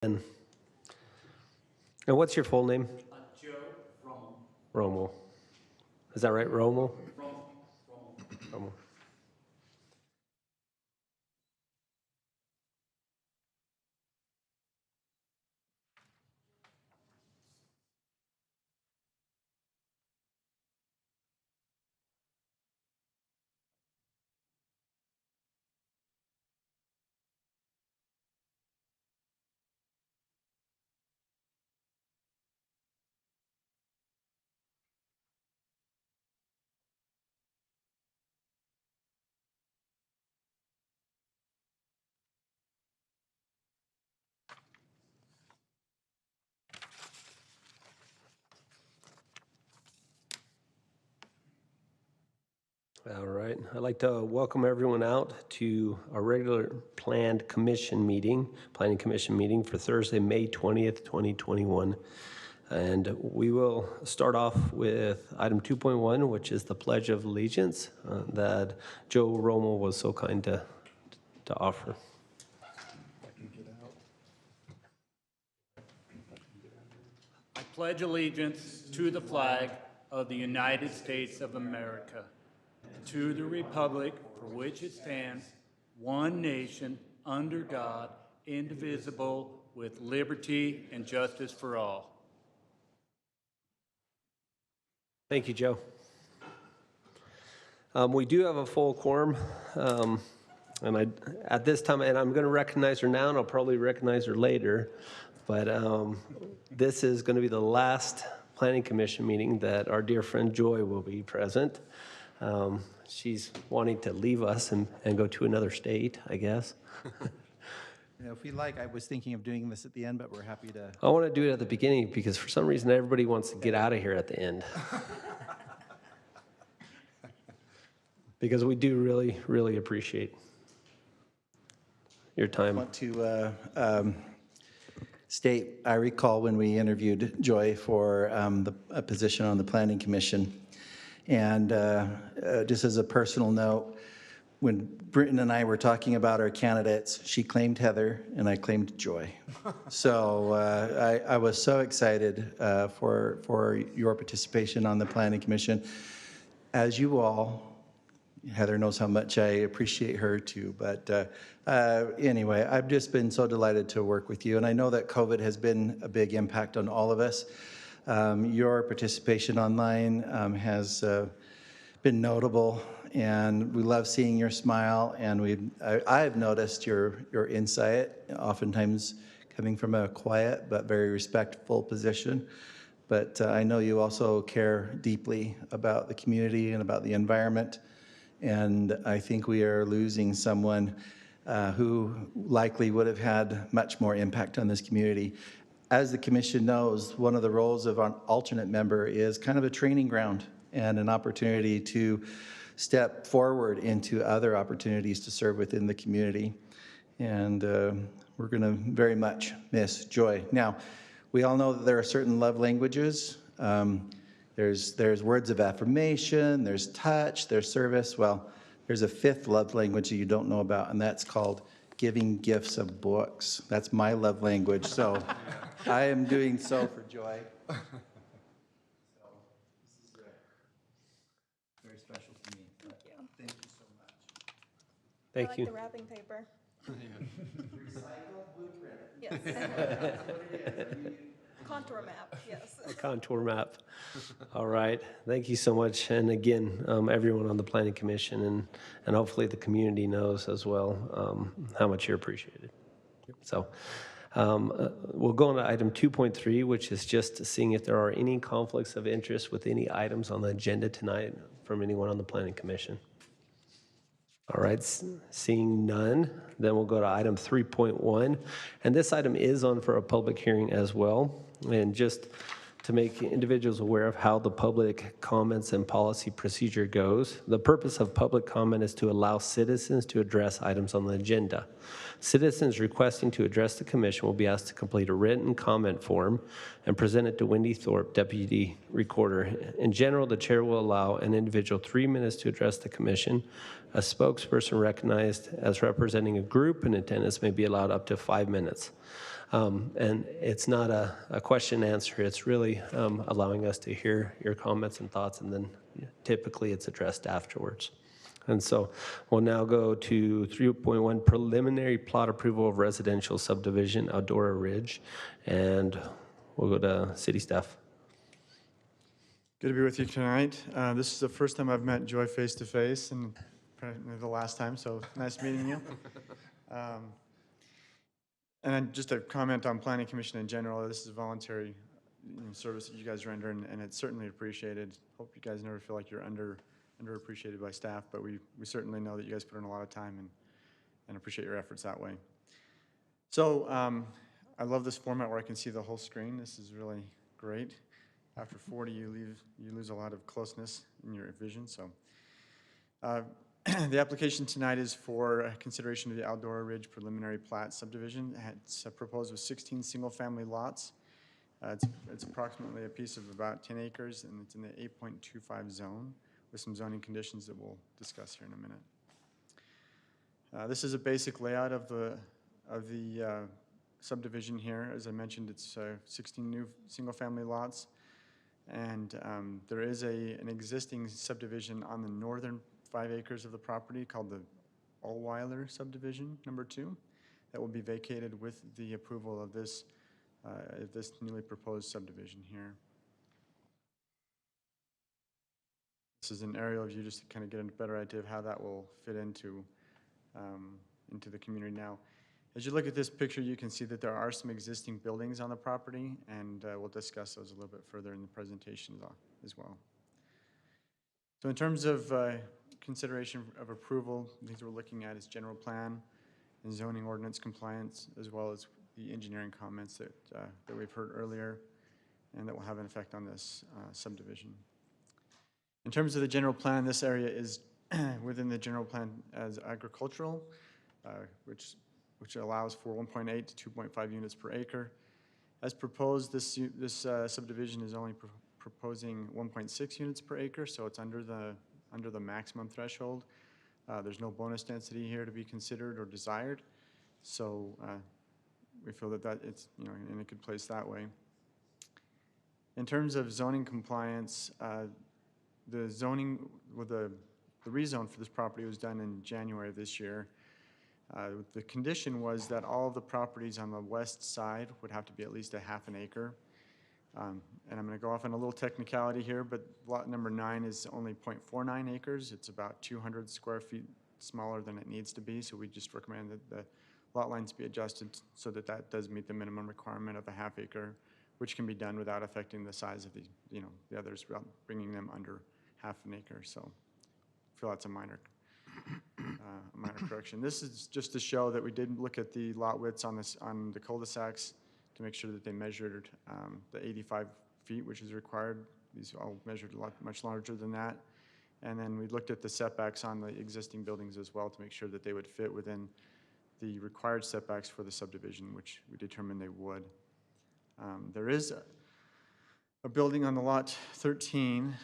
And what's your full name? Joe Rommel. Rommel. Is that right, Rommel? Rommel. All right. I'd like to welcome everyone out to our regular planning commission meeting for Thursday, May 20th, 2021. And we will start off with item 2.1, which is the Pledge of Allegiance that Joe Rommel was so kind to offer. I pledge allegiance to the flag of the United States of America, to the republic for which it stands, one nation, under God, indivisible, with liberty and justice for all. Thank you, Joe. We do have a full quorum, and at this time, and I'm going to recognize her now, and I'll probably recognize her later, but this is going to be the last Planning Commission meeting that our dear friend Joy will be present. She's wanting to leave us and go to another state, I guess. You know, if we like, I was thinking of doing this at the end, but we're happy to. I want to do it at the beginning because for some reason everybody wants to get out of here at the end. Because we do really, really appreciate your time. I want to state, I recall when we interviewed Joy for a position on the Planning Commission. And just as a personal note, when Britton and I were talking about our candidates, she claimed Heather and I claimed Joy. So I was so excited for your participation on the Planning Commission. As you all, Heather knows how much I appreciate her too, but anyway, I've just been so delighted to work with you, and I know that COVID has been a big impact on all of us. Your participation online has been notable, and we love seeing your smile, and I've noticed your insight, oftentimes coming from a quiet but very respectful position. But I know you also care deeply about the community and about the environment. And I think we are losing someone who likely would have had much more impact on this community. As the commission knows, one of the roles of an alternate member is kind of a training ground and an opportunity to step forward into other opportunities to serve within the community. And we're going to very much miss Joy. Now, we all know that there are certain love languages. There's words of affirmation, there's touch, there's service. Well, there's a fifth love language that you don't know about, and that's called giving gifts of books. That's my love language, so I am doing so for Joy. So this is very special to me. Thank you so much. Thank you. I like the wrapping paper. Recycled blueprint. Yes. That's what it is. Contour map, yes. A contour map. All right. Thank you so much. And again, everyone on the Planning Commission and hopefully the community knows as well how much you're appreciated. So we'll go on to item 2.3, which is just seeing if there are any conflicts of interest with any items on the agenda tonight from anyone on the Planning Commission. All right, seeing none, then we'll go to item 3.1. And this item is on for a public hearing as well. And just to make individuals aware of how the public comments and policy procedure goes, the purpose of public comment is to allow citizens to address items on the agenda. Citizens requesting to address the commission will be asked to complete a written comment form and present it to Wendy Thorpe, Deputy Recorder. In general, the chair will allow an individual 3 minutes to address the commission. A spokesperson recognized as representing a group in attendance may be allowed up to 5 minutes. And it's not a question answer, it's really allowing us to hear your comments and thoughts, and then typically it's addressed afterwards. And so we'll now go to 3.1, preliminary plot approval of residential subdivision, Eldora Ridge, and we'll go to city staff. Good to be with you tonight. This is the first time I've met Joy face-to-face, and apparently the last time, so nice meeting you. And then just a comment on Planning Commission in general. This is a voluntary service that you guys render, and it's certainly appreciated. Hope you guys never feel like you're underappreciated by staff, but we certainly know that you guys put in a lot of time and appreciate your efforts that way. So I love this format where I can see the whole screen. This is really great. After 40, you lose a lot of closeness in your vision. So the application tonight is for consideration of the Eldora Ridge preliminary plat subdivision. It's proposed with 16 single-family lots. It's approximately a piece of about 10 acres, and it's in the 8.25 zone with some zoning conditions that we'll discuss here in a minute. This is a basic layout of the subdivision here. As I mentioned, it's 16 new single-family lots. And there is an existing subdivision on the northern 5 acres of the property called the Allweiler subdivision, number 2, that will be vacated with the approval of this newly proposed subdivision here. This is an aerial view just to kind of get a better idea of how that will fit into the community now. As you look at this picture, you can see that there are some existing buildings on the property, and we'll discuss those a little bit further in the presentation as well. So in terms of consideration of approval, the things we're looking at is general plan and zoning ordinance compliance, as well as the engineering comments that we've heard earlier, and that will have an effect on this subdivision. In terms of the general plan, this area is within the general plan as agricultural, which allows for 1.8 to 2.5 units per acre. As proposed, this subdivision is only proposing 1.6 units per acre, so it's under the maximum threshold. There's no bonus density here to be considered or desired, so we feel that it's in a good place that way. In terms of zoning compliance, the rezone for this property was done in January of this year. The condition was that all of the properties on the west side would have to be at least a half an acre. And I'm going to go off on a little technicality here, but lot number 9 is only 0.49 acres. It's about 200 square feet smaller than it needs to be, so we just recommend that the lot lines be adjusted so that that does meet the minimum requirement of a half acre, which can be done without affecting the size of the others, without bringing them under half an acre. So I feel that's a minor correction. This is just to show that we did look at the lot widths on the cul-de-sacs to make sure that they measured the 85 feet, which is required. These all measured much larger than that. And then we looked at the setbacks on the existing buildings as well to make sure that they would fit within the required setbacks for the subdivision, which we determined they would. There is a building on the lot 13.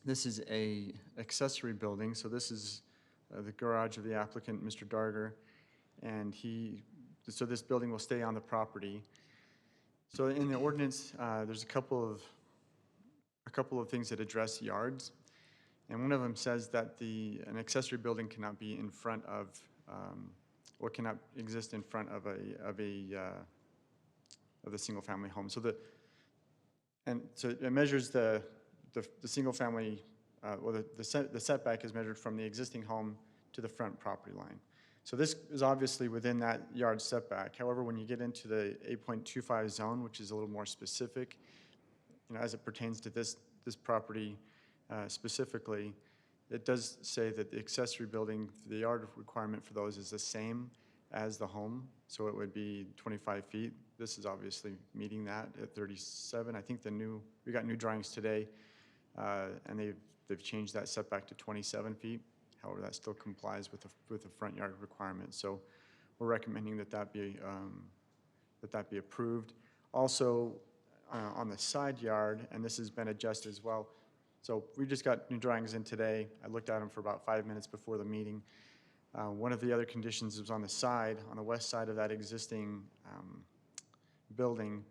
This is a accessory building, so this is the garage of the applicant, Mr. Darger, and so this building will stay on the property. So in the ordinance, there's a couple of things that address yards, and one of them says that an accessory building cannot be in front of, or cannot exist in front of the single-family home. So it measures the single-family, the setback is measured from the existing home to the front property line. So this is obviously within that yard setback. However, when you get into the 8.25 zone, which is a little more specific, as it pertains to this property specifically, it does say that the accessory building, the yard requirement for those is the same as the home, so it would be 25 feet. This is obviously meeting that at 37. I think we got new drawings today, and they've changed that setback to 27 feet. However, that still complies with the front yard requirement. So we're recommending that be approved. Also, on the side yard, and this has been adjusted as well. So we just got new drawings in today. I looked at them for about 5 minutes before the meeting. One of the other conditions was on the side, on the west side of that existing building.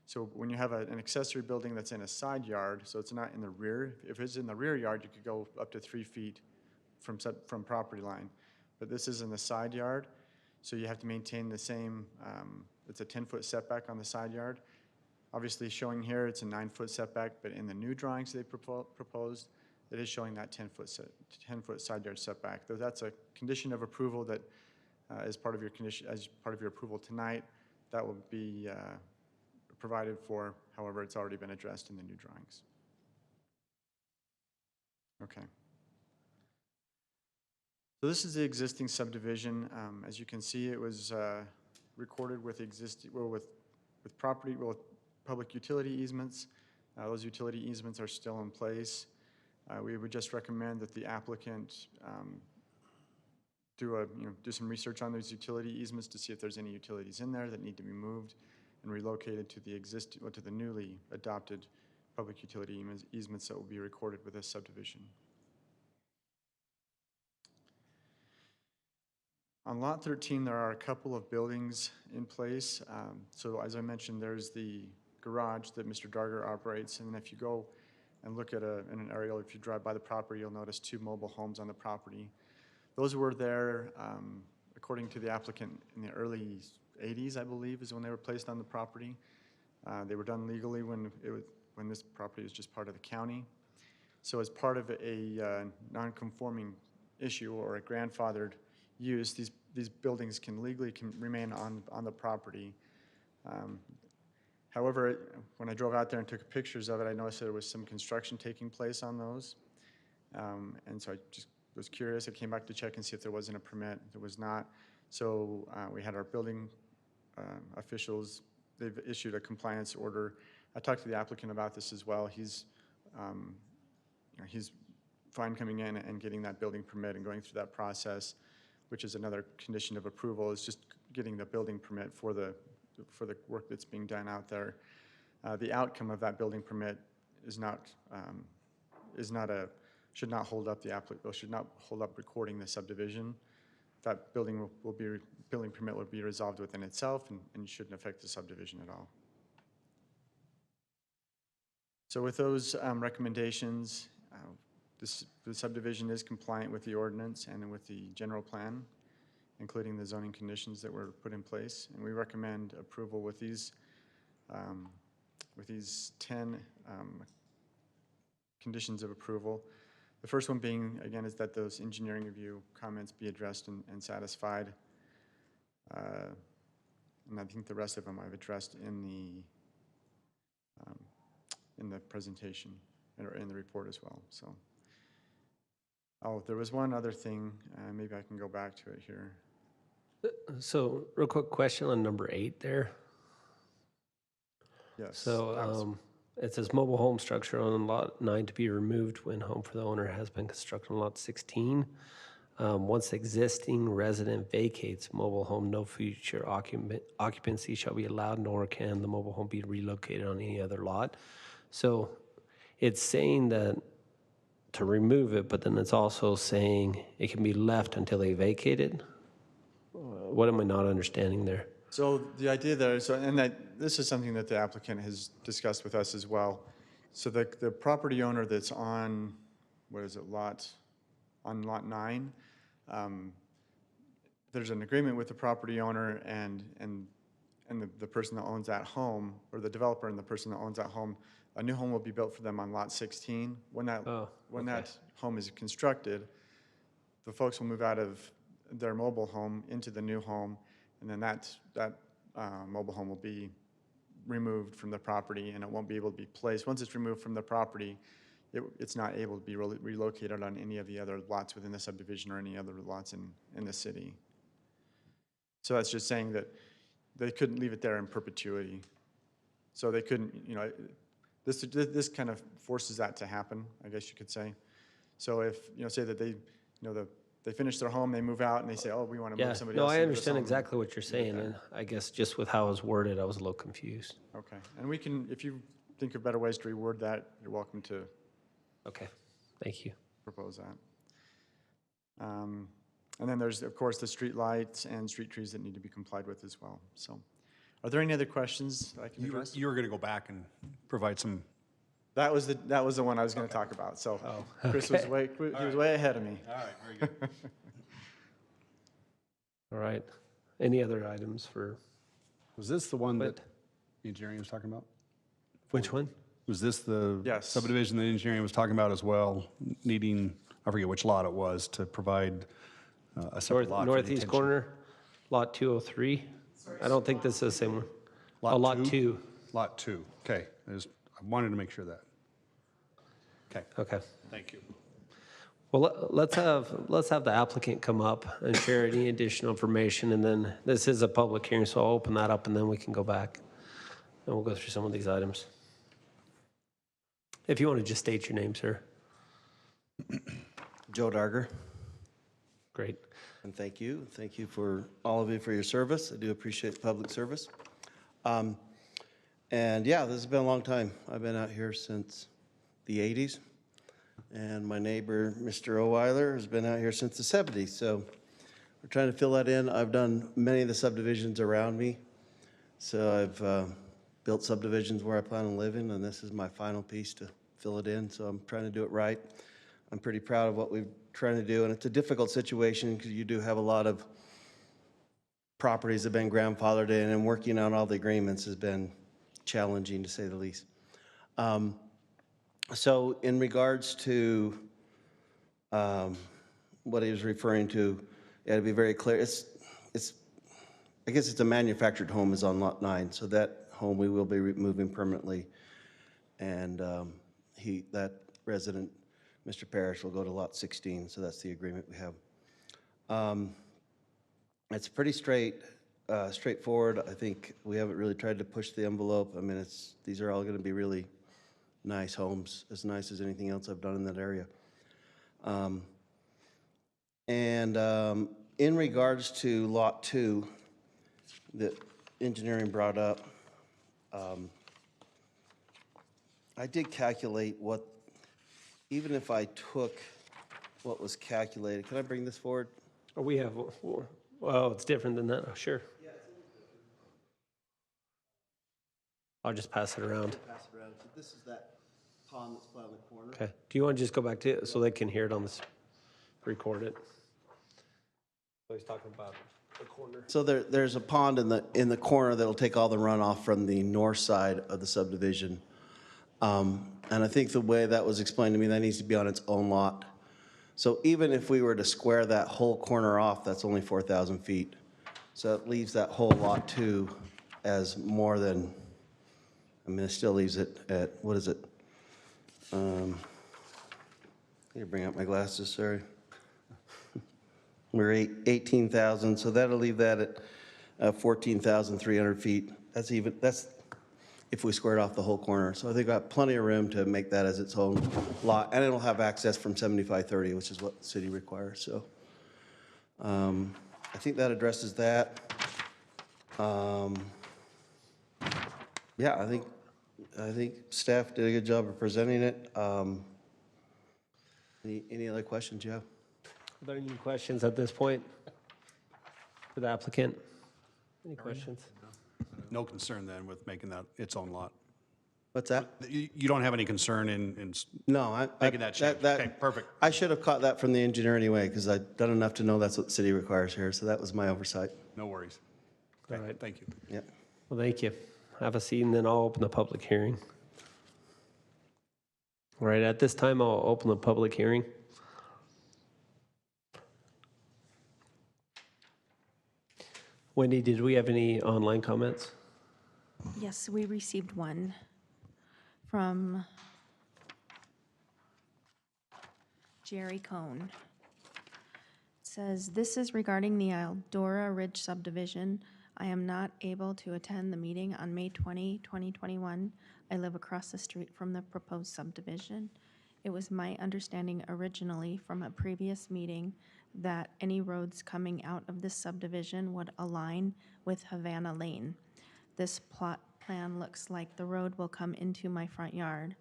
So when you have an accessory building that's in a side yard, so it's not in the rear, if it's in the rear yard, you could go up to 3 feet from property line. But this is in the side yard, so you have to maintain the same, it's a 10-foot setback on the side yard. Obviously showing here, it's a 9-foot setback, but in the new drawings they proposed, it is showing that 10-foot side yard setback. Though that's a condition of approval that as part of your condition, as part of your approval tonight, that will be provided for. However, it's already been addressed in the new drawings. Okay. So this is the existing subdivision. As you can see, it was recorded with with public utility easements. Those utility easements are still in place. We would just recommend that the applicant do some research on those utility easements to see if there's any utilities in there that need to be moved and relocated to the newly adopted public utility easements that will be recorded with this subdivision. On Lot 13, there are a couple of buildings in place. So as I mentioned, there's the garage that Mr. Darger operates, and if you go and look at in an aerial, if you drive by the property, you'll notice 2 mobile homes on the property. Those were there, according to the applicant, in the early 80s, I believe, is when they were placed on the property. They were done legally when this property was just part of the county. So as part of a non-conforming issue or a grandfathered use, these buildings can legally remain on the property. However, when I drove out there and took pictures of it, I noticed that there was some construction taking place on those. And so I just was curious. I came back to check and see if there wasn't a permit. There was not. So we had our building officials, they've issued a compliance order. I talked to the applicant about this as well. He's fine coming in and getting that building permit and going through that process, which is another condition of approval, is just getting the building permit for the work that's being done out there. The outcome of that building permit should not hold up should not hold up recording the subdivision. That building permit will be resolved within itself and shouldn't affect the subdivision at all. So with those recommendations, the subdivision is compliant with the ordinance and with the general plan, including the zoning conditions that were put in place. And we recommend approval with these 10 conditions of approval. The first one being, again, is that those engineering review comments be addressed and satisfied. And I think the rest of them I've addressed in the presentation or in the report as well. So, there was one other thing. Maybe I can go back to it here. So real quick question on number 8 there. Yes. So it says mobile home structure on lot 9 to be removed when home for the owner has been constructed on lot 16. Once existing resident vacates mobile home, no future occupancy shall be allowed, nor can the mobile home be relocated on any other lot. So it's saying that to remove it, but then it's also saying it can be left until they vacate it. What am I not understanding there? So the idea there is, and that this is something that the applicant has discussed with us as well. So the property owner that's on, lot 9, there's an agreement with the property owner and the person that owns that home, or the developer and the person that owns that home. A new home will be built for them on lot 16. When that home is constructed, the folks will move out of their mobile home into the new home, and then that mobile home will be removed from the property, and it won't be able to be placed. Once it's removed from the property, it's not able to be relocated on any of the other lots within the subdivision or any other lots in the city. So that's just saying that they couldn't leave it there in perpetuity. So they couldn't, this kind of forces that to happen, I guess you could say. So if, say that they finish their home, they move out, and they say, oh, we want to move somebody else. No, I into this understand home. exactly what you're saying, and I guess just with how it was worded, I was a little confused. Okay, and we can, if you think of better ways to reword that, you're welcome to Okay, thank you. propose that. And then there's, of course, the street lights and street trees that need to be complied with as well. So are there any other questions that I can address? You were going to go back and provide some. That was the one I was going to talk about. So Chris was way ahead of me. All right, very good. All right. Any other items for, Was this the one What? that the engineering was talking about? which one? Was this the Yes. subdivision that engineering was talking about as well, needing, I forget which lot it was, to provide a separate lot for the Northeast detention? corner, lot 203? I don't think this is the same one. Oh, lot 2. Lot 2, okay. I wanted to make sure of that. Okay, Okay. thank you. Well, let's have the applicant come up and share any additional information, and then this is a public hearing, so I'll open that up, and then we can go back, and we'll go through some of these items. If you want to just state your name, sir. Joe Darger, Great. and thank you. Thank you for all of you for your service. I do appreciate public service. And yeah, this has been a long time. I've been out here since the 80s. And my neighbor, Mr. O'Weiler, has been out here since the 70s. So we're trying to fill that in. I've done many of the subdivisions around me. So I've built subdivisions where I plan on living, and this is my final piece to fill it in. So I'm trying to do it right. I'm pretty proud of what we're trying to do, and it's a difficult situation because you do have a lot of properties that have been grandfathered in, and working on all the agreements has been challenging, to say the least. So in regards to what he was referring to, yeah, to be very clear, I guess it's a manufactured home is on Lot 9, so that home we will be removing permanently, and that resident, Mr. Parrish, will go to Lot 16, so that's the agreement we have. It's pretty straightforward. I think we haven't really tried to push the envelope. I mean, these are all going to be really nice homes, as nice as anything else I've done in that area. In regards to Lot 2 that engineering brought up, I did calculate what, even if I took what was calculated, can I bring this forward? Oh, we have, well, it's different than that. Oh, sure. I'll just pass it around. Pass it around. So this is that pond that's put on the corner. Okay. Do you want to just go back to it so they can hear it on this, record it? So he's talking about the corner. So there's a pond in the corner that'll take all the runoff from the north side of the subdivision. And I think the way that was explained to me, that needs to be on its own lot. So even if we were to square that whole corner off, that's only 4,000 feet. So it leaves that whole Lot 2 as more than, I mean, it still leaves it at, what is it? I need to bring out my glasses, sorry. We're 18,000, so that'll leave that at 14,300 feet. That's if we squared off the whole corner. So I think got plenty of room to make that as its own lot, and it'll have access from 7530, which is what the city requires, so. I think that addresses that. Yeah, I think staff did a good job of presenting it. Any other questions you have? Are there any questions at this point for the applicant? Any questions? No concern then with making that its own lot? What's that? You don't have any concern in No, I. making that change? Okay, perfect. I should have caught that from the engineer anyway, because I've done enough to know that's what the city requires here, so that was my oversight. No worries. All Okay, right. thank you. Yep. Well, thank you. Have a seat, and then I'll open the public hearing. All right, at this time, I'll open the public hearing. Wendy, did we have any online comments? Yes, we received one from Jerry Cohn. It says, "This is regarding the Eldora Ridge subdivision. I am not able to attend the meeting on May 20, 2021. I live across the street from the proposed subdivision. It was my understanding originally from a previous meeting that any roads coming out of this subdivision would align with Havana Lane. This plot plan looks like the road will come into my front yard.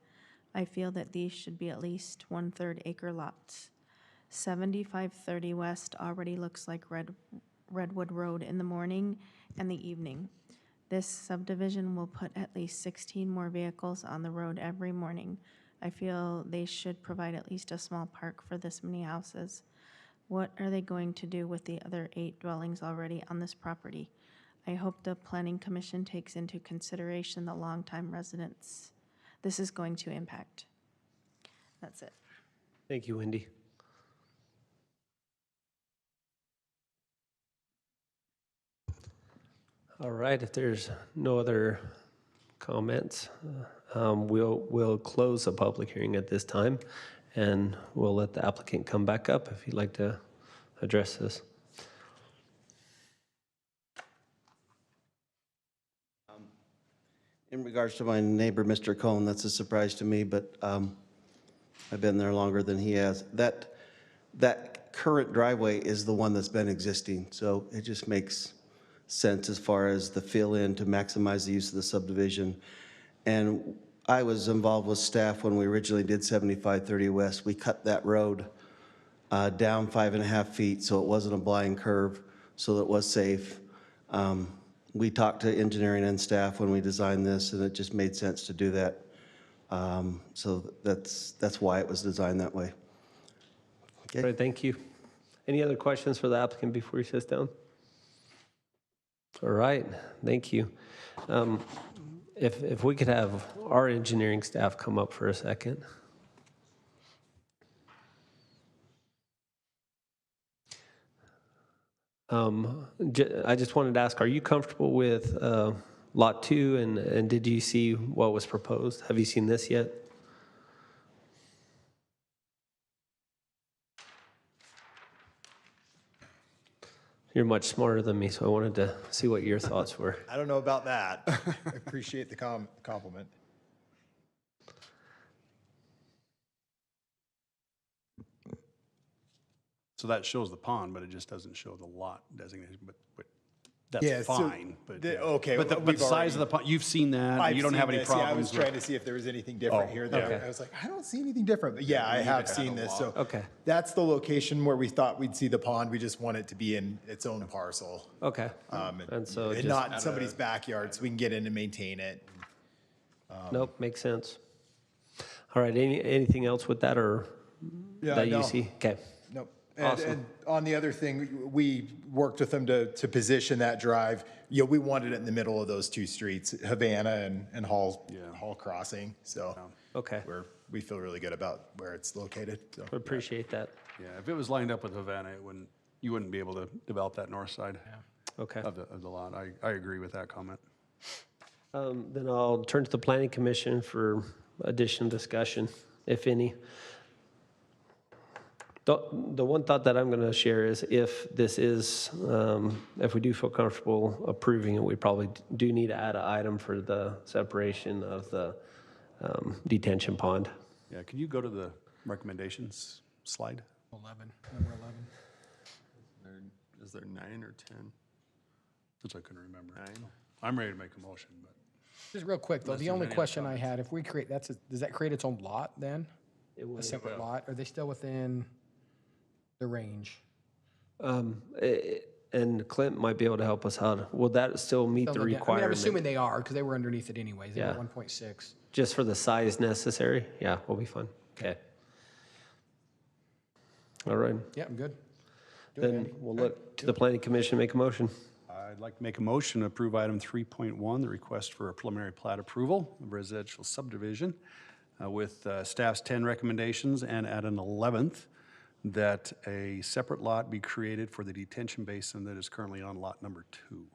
I feel that these should be at least 1/3 acre lots. 7530 West already looks like Redwood Road in the morning and the evening. This subdivision will put at least 16 more vehicles on the road every morning. I feel they should provide at least a small park for this many houses. What are they going to do with the other 8 dwellings already on this property? I hope the Planning Commission takes into consideration the longtime residents this is going to impact. That's it. Thank you, Wendy. All right, if there's no other comments, we'll close the public hearing at this time, and we'll let the applicant come back up if you'd like to address this. In regards to my neighbor, Mr. Cohn, that's a surprise to me, but I've been there longer than he has. That current driveway is the one that's been existing, so it just makes sense as far as the fill-in to maximize the use of the subdivision. And I was involved with staff when we originally did 7530 West. We cut that road down 5.5 feet, so it wasn't a blind curve, so that it was safe. We talked to engineering and staff when we designed this, and it just made sense to do that. So that's why it was designed that way. All right, thank you. Any other questions for the applicant before he sits down? All right, thank you. If we could have our engineering staff come up for a second. I just wanted to ask, are you comfortable with Lot 2, and did you see what was proposed? Have you seen this yet? You're much smarter than me, so I wanted to see what your thoughts were. I don't know about that. I appreciate the compliment. So that shows the pond, but it just doesn't show the lot designation, but Yeah, that's so fine. But okay, But the we've size of the already- pond, you've seen that, I've you don't have seen any this. Yeah, I was problems trying with. to see if there was anything different Oh, here. That okay. I was like, I don't see anything different. But yeah, I have seen this. So Okay. that's the location where we thought we'd see the pond. We just want it to be in its own parcel. Okay. And so and just- not in somebody's backyard, so we can get in and maintain it. Nope, makes sense. All right, anything else with that, or that you no. see? Okay. Nope. Awesome. And on the other thing, we worked with them to position that drive. You know, we wanted it in the middle of those two streets, Havana and Hall Crossing. So Okay. we feel really good about where it's located. So. Appreciate that. Yeah, if it was lined up with Havana, you wouldn't be able to develop that north side Okay. of the lot. I agree with that comment. Then I'll turn to the Planning Commission for additional discussion, if any. The one thought that I'm going to share is if this is, if we do feel comfortable approving it, we probably do need to add an item for the separation of the detention pond. Yeah, can you go to the recommendations slide? 11, number 11. Is there 9 or 10? Which I couldn't remember. 9? I'm ready to make a motion, but. Just real quick, though, the only question I had, if we create, does that create its own lot then? It A would. separate lot? Are they still within the range? And Clint might be able to help us out. Will that still meet the I mean, I'm requirement? assuming they are, because they were underneath it anyways. They were Yeah. 1.6. Just for the size necessary? Yeah, we'll be fine. Okay. All right. Yeah, I'm good. Do it, Then Andy. we'll look to the Planning Commission, make a motion. I'd like to make a motion to approve item 3.1, the request for a preliminary plat approval of residential subdivision with staff's 10 recommendations, and at an 11th, that a separate lot be created for the detention basin that is currently on lot number 2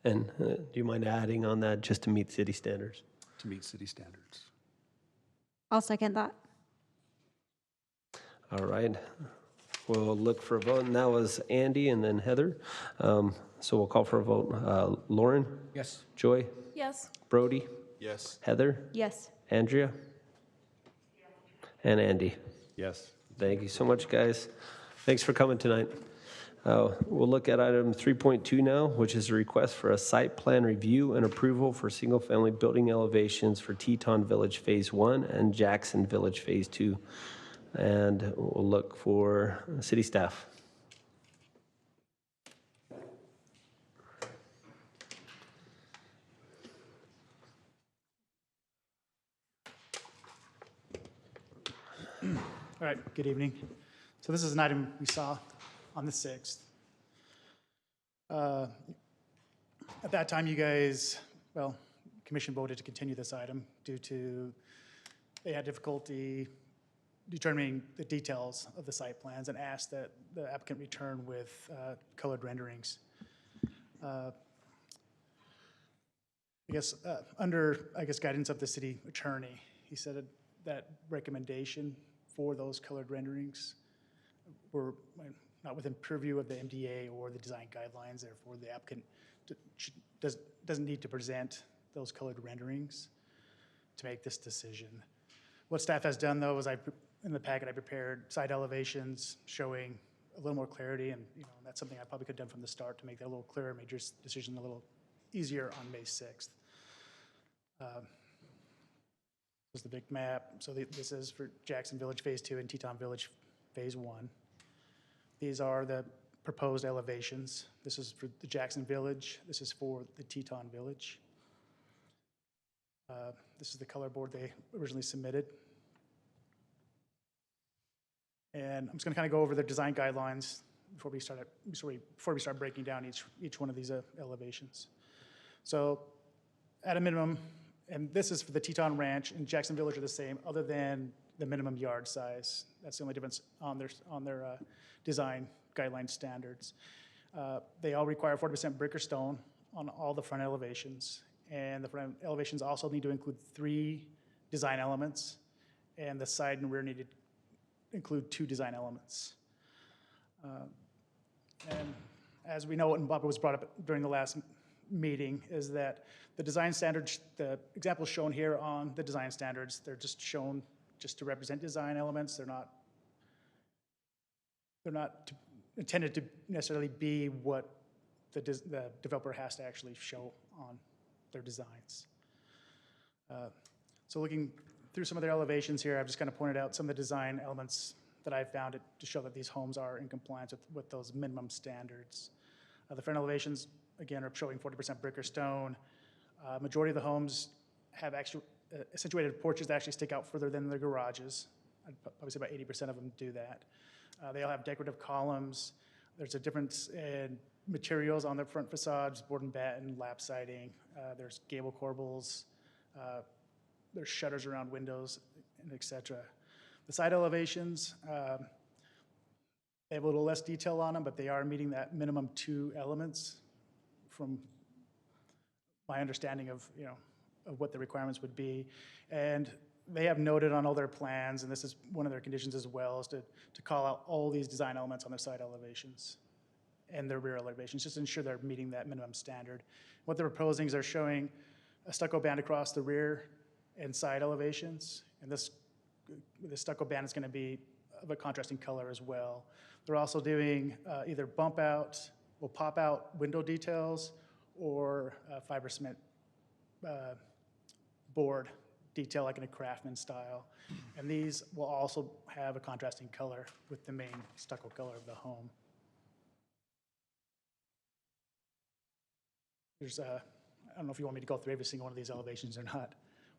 And do you mind adding on that just to meet city standards? to meet city standards. I'll second that. All right. We'll look for a vote, and that was Andy and then Heather. So we'll call for a vote. Lauren? Yes. Joy? Yes. Brody? Yes. Heather? Yes. Andrea? And Andy. Yes. Thank you so much, guys. Thanks for coming tonight. We'll look at item 3.2 now, which is a request for a site plan review and approval for single-family building elevations for Teton Village Phase 1 and Jackson Village Phase 2. And we'll look for city staff. All right, good evening. So this is an item we saw on the 6th. At that time, you guys, well, commission voted to continue this item due to they had difficulty determining the details of the site plans and asked that the applicant return with colored renderings. Under guidance of the city attorney, he said that recommendation for those colored renderings were not within purview of the MDA or the design guidelines. Therefore, the applicant doesn't need to present those colored renderings to make this decision. What staff has done, though, is in the packet I prepared side elevations showing a little more clarity, and that's something I probably could have done from the start to make that a little clearer, made your decision a little easier on May 6th. This is the big map. So this is for Jackson Village Phase 2 and Teton Village Phase 1. These are the proposed elevations. This is for the Jackson Village. This is for the Teton Village. This is the color board they originally submitted. And I'm just going to kind of go over the design guidelines before we start breaking down each one of these elevations. So at a minimum, and this is for the Teton Ranch and Jackson Village are the same, other than the minimum yard size. That's the only difference on their design guideline standards. They all require 40% brick or stone on all the front elevations. And the front elevations also need to include 3 design elements, and the side and rear need to include 2 design elements. And as we know, and Bob was brought up during the last meeting, is that the design standards, the examples shown here on the design standards, they're just shown just to represent design elements. They're not intended to necessarily be what the developer has to actually show on their designs. So looking through some of their elevations here, I've just kind of pointed out some of the design elements that I found to show that these homes are in compliance with those minimum standards. The front elevations, again, are showing 40% brick or stone. Majority of the homes have actually accentuated porches that actually stick out further than their garages. I'd probably say about 80% of them do that. They all have decorative columns. There's a difference in materials on their front facades, board and batten, lap siding. There's gable corbels. There's shutters around windows, and et cetera. The side elevations, they have a little less detail on them, but they are meeting that minimum 2 elements from my understanding of, of what the requirements would be. And they have noted on all their plans, and this is one of their conditions as well, is to call out all these design elements on their side elevations and their rear elevations, just to ensure they're meeting that minimum standard. What they're proposing is they're showing a stucco band across the rear and side elevations, and this stucco band is going to be of a contrasting color as well. They're also doing either bump out or pop out window details or fiber cement board detail like in a Craftsman style. And these will also have a contrasting color with the main stucco color of the home. There's I don't know if you want me to go through every single one of these elevations or not,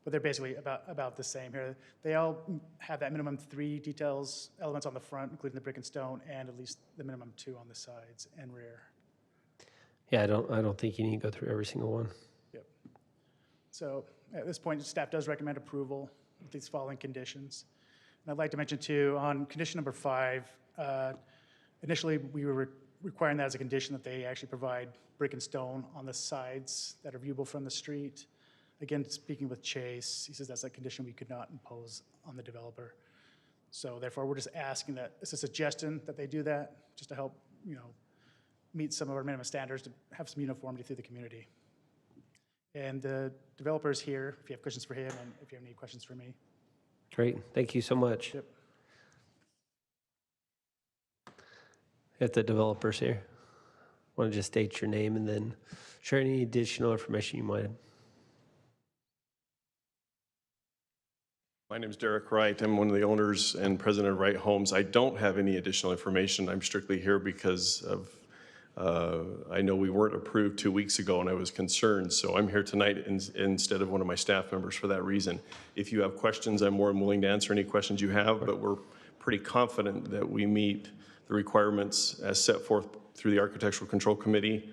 but they're basically about the same here. They all have that minimum 3 details, elements on the front, including the brick and stone, and at least the minimum 2 on the sides and rear. Yeah, I don't think you need to go through every single one. Yep. So at this point, staff does recommend approval with these following conditions. And I'd like to mention too, on condition number 5, initially we were requiring that as a condition that they actually provide brick and stone on the sides that are viewable from the street. Again, speaking with Chase, he says that's a condition we could not impose on the developer. So therefore, we're just asking that, it's a suggestion that they do that, just to help, meet some of our minimum standards, to have some uniformity through the community. And the developer is here, if you have questions for him, and if you have any questions for me. Great, thank you so much. Yep. If the developer's here, want to just state your name and then share any additional information you might have. My name's Derek Wright. I'm one of the owners and president of Wright Homes. I don't have any additional information. I'm strictly here because of, I know we weren't approved 2 weeks ago and I was concerned. So I'm here tonight instead of one of my staff members for that reason. If you have questions, I'm more than willing to answer any questions you have, but we're pretty confident that we meet the requirements as set forth through the Architectural Control Committee,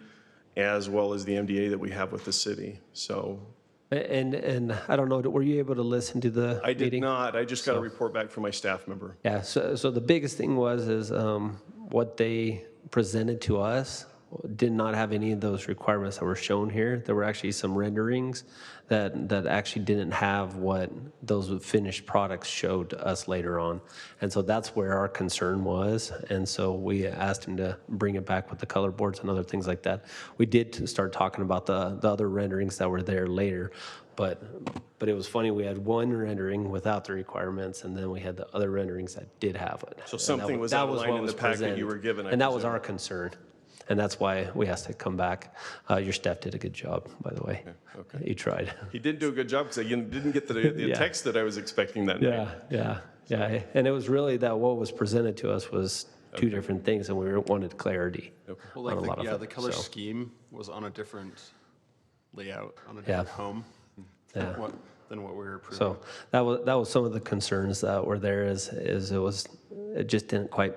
as well as the MDA that we have with the city. So And I don't know, were you able to listen to the I did meeting? not. I just got a report back from my staff member. Yeah, so the biggest thing is what they presented to us did not have any of those requirements that were shown here. There were actually some renderings that actually didn't have what those finished products showed to us later on. And so that's where our concern was. And so we asked him to bring it back with the color boards and other things like that. We did start talking about the other renderings that were there later. But it was funny, we had one rendering without the requirements, and then we had the other renderings that did have it. So something was outlined in the packet you were given, I And that was presume. our concern. And that's why we asked to come back. Your staff did a good job, by the way. Okay. You tried. He did do a good job because I didn't get the Yeah. text that I was expecting that night. Yeah. And it was really that what was presented to us was two different things, and we wanted clarity Well, on a like, lot of it. the color so. scheme was on a different layout, on a Yeah. different home Yeah. than what we were approving. So that was some of the concerns that were there is it just didn't quite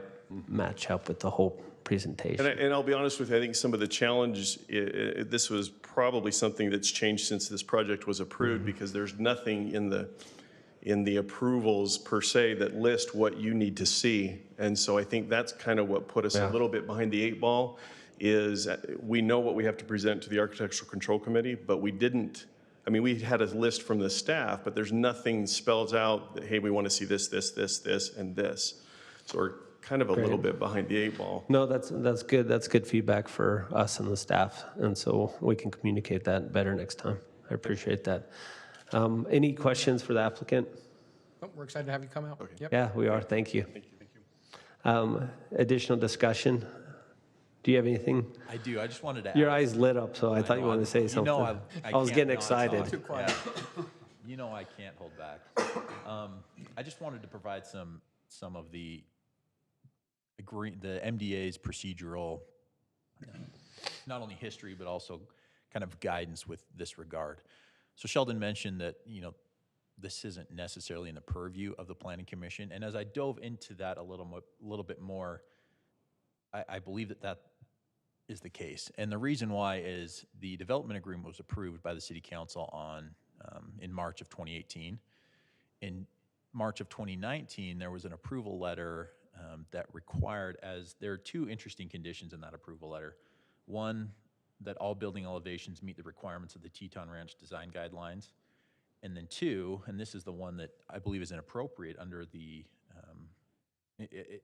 match up with the whole presentation. And I'll be honest with you, I think some of the challenge, this was probably something that's changed since this project was approved because there's nothing in the approvals per se that list what you need to see. And so I think that's kind of what put us a little bit behind the 8 ball is we know what we have to present to the Architectural Control Committee, but we didn't. I mean, we had a list from the staff, but there's nothing spells out that, hey, we want to see this, this, this, this, and this. So we're kind of a little bit behind the 8 ball. No, that's good. That's good feedback for us and the staff, and so we can communicate that better next time. I appreciate that. Any questions for the applicant? Oh, we're excited to have you come out. Yep. Yeah, we are. Thank you. Additional discussion? Do you have anything? I do. I just wanted to Your ask. eyes lit up, so I thought you wanted to say something. I was can't getting not excited. talk. Yeah. You know I can't hold back. I just wanted to provide some of the MDA's procedural, not only history, but also kind of guidance with this regard. So Sheldon mentioned that, this isn't necessarily in the purview of the Planning Commission. And as I dove into that a little bit more, I believe that is the case. And the reason why is the development agreement was approved by the City Council in March of 2018. In March of 2019, there was an approval letter that required, there are two interesting conditions in that approval letter. One, that all building elevations meet the requirements of the Teton Ranch Design Guidelines. And then two, and this is the one that I believe is inappropriate under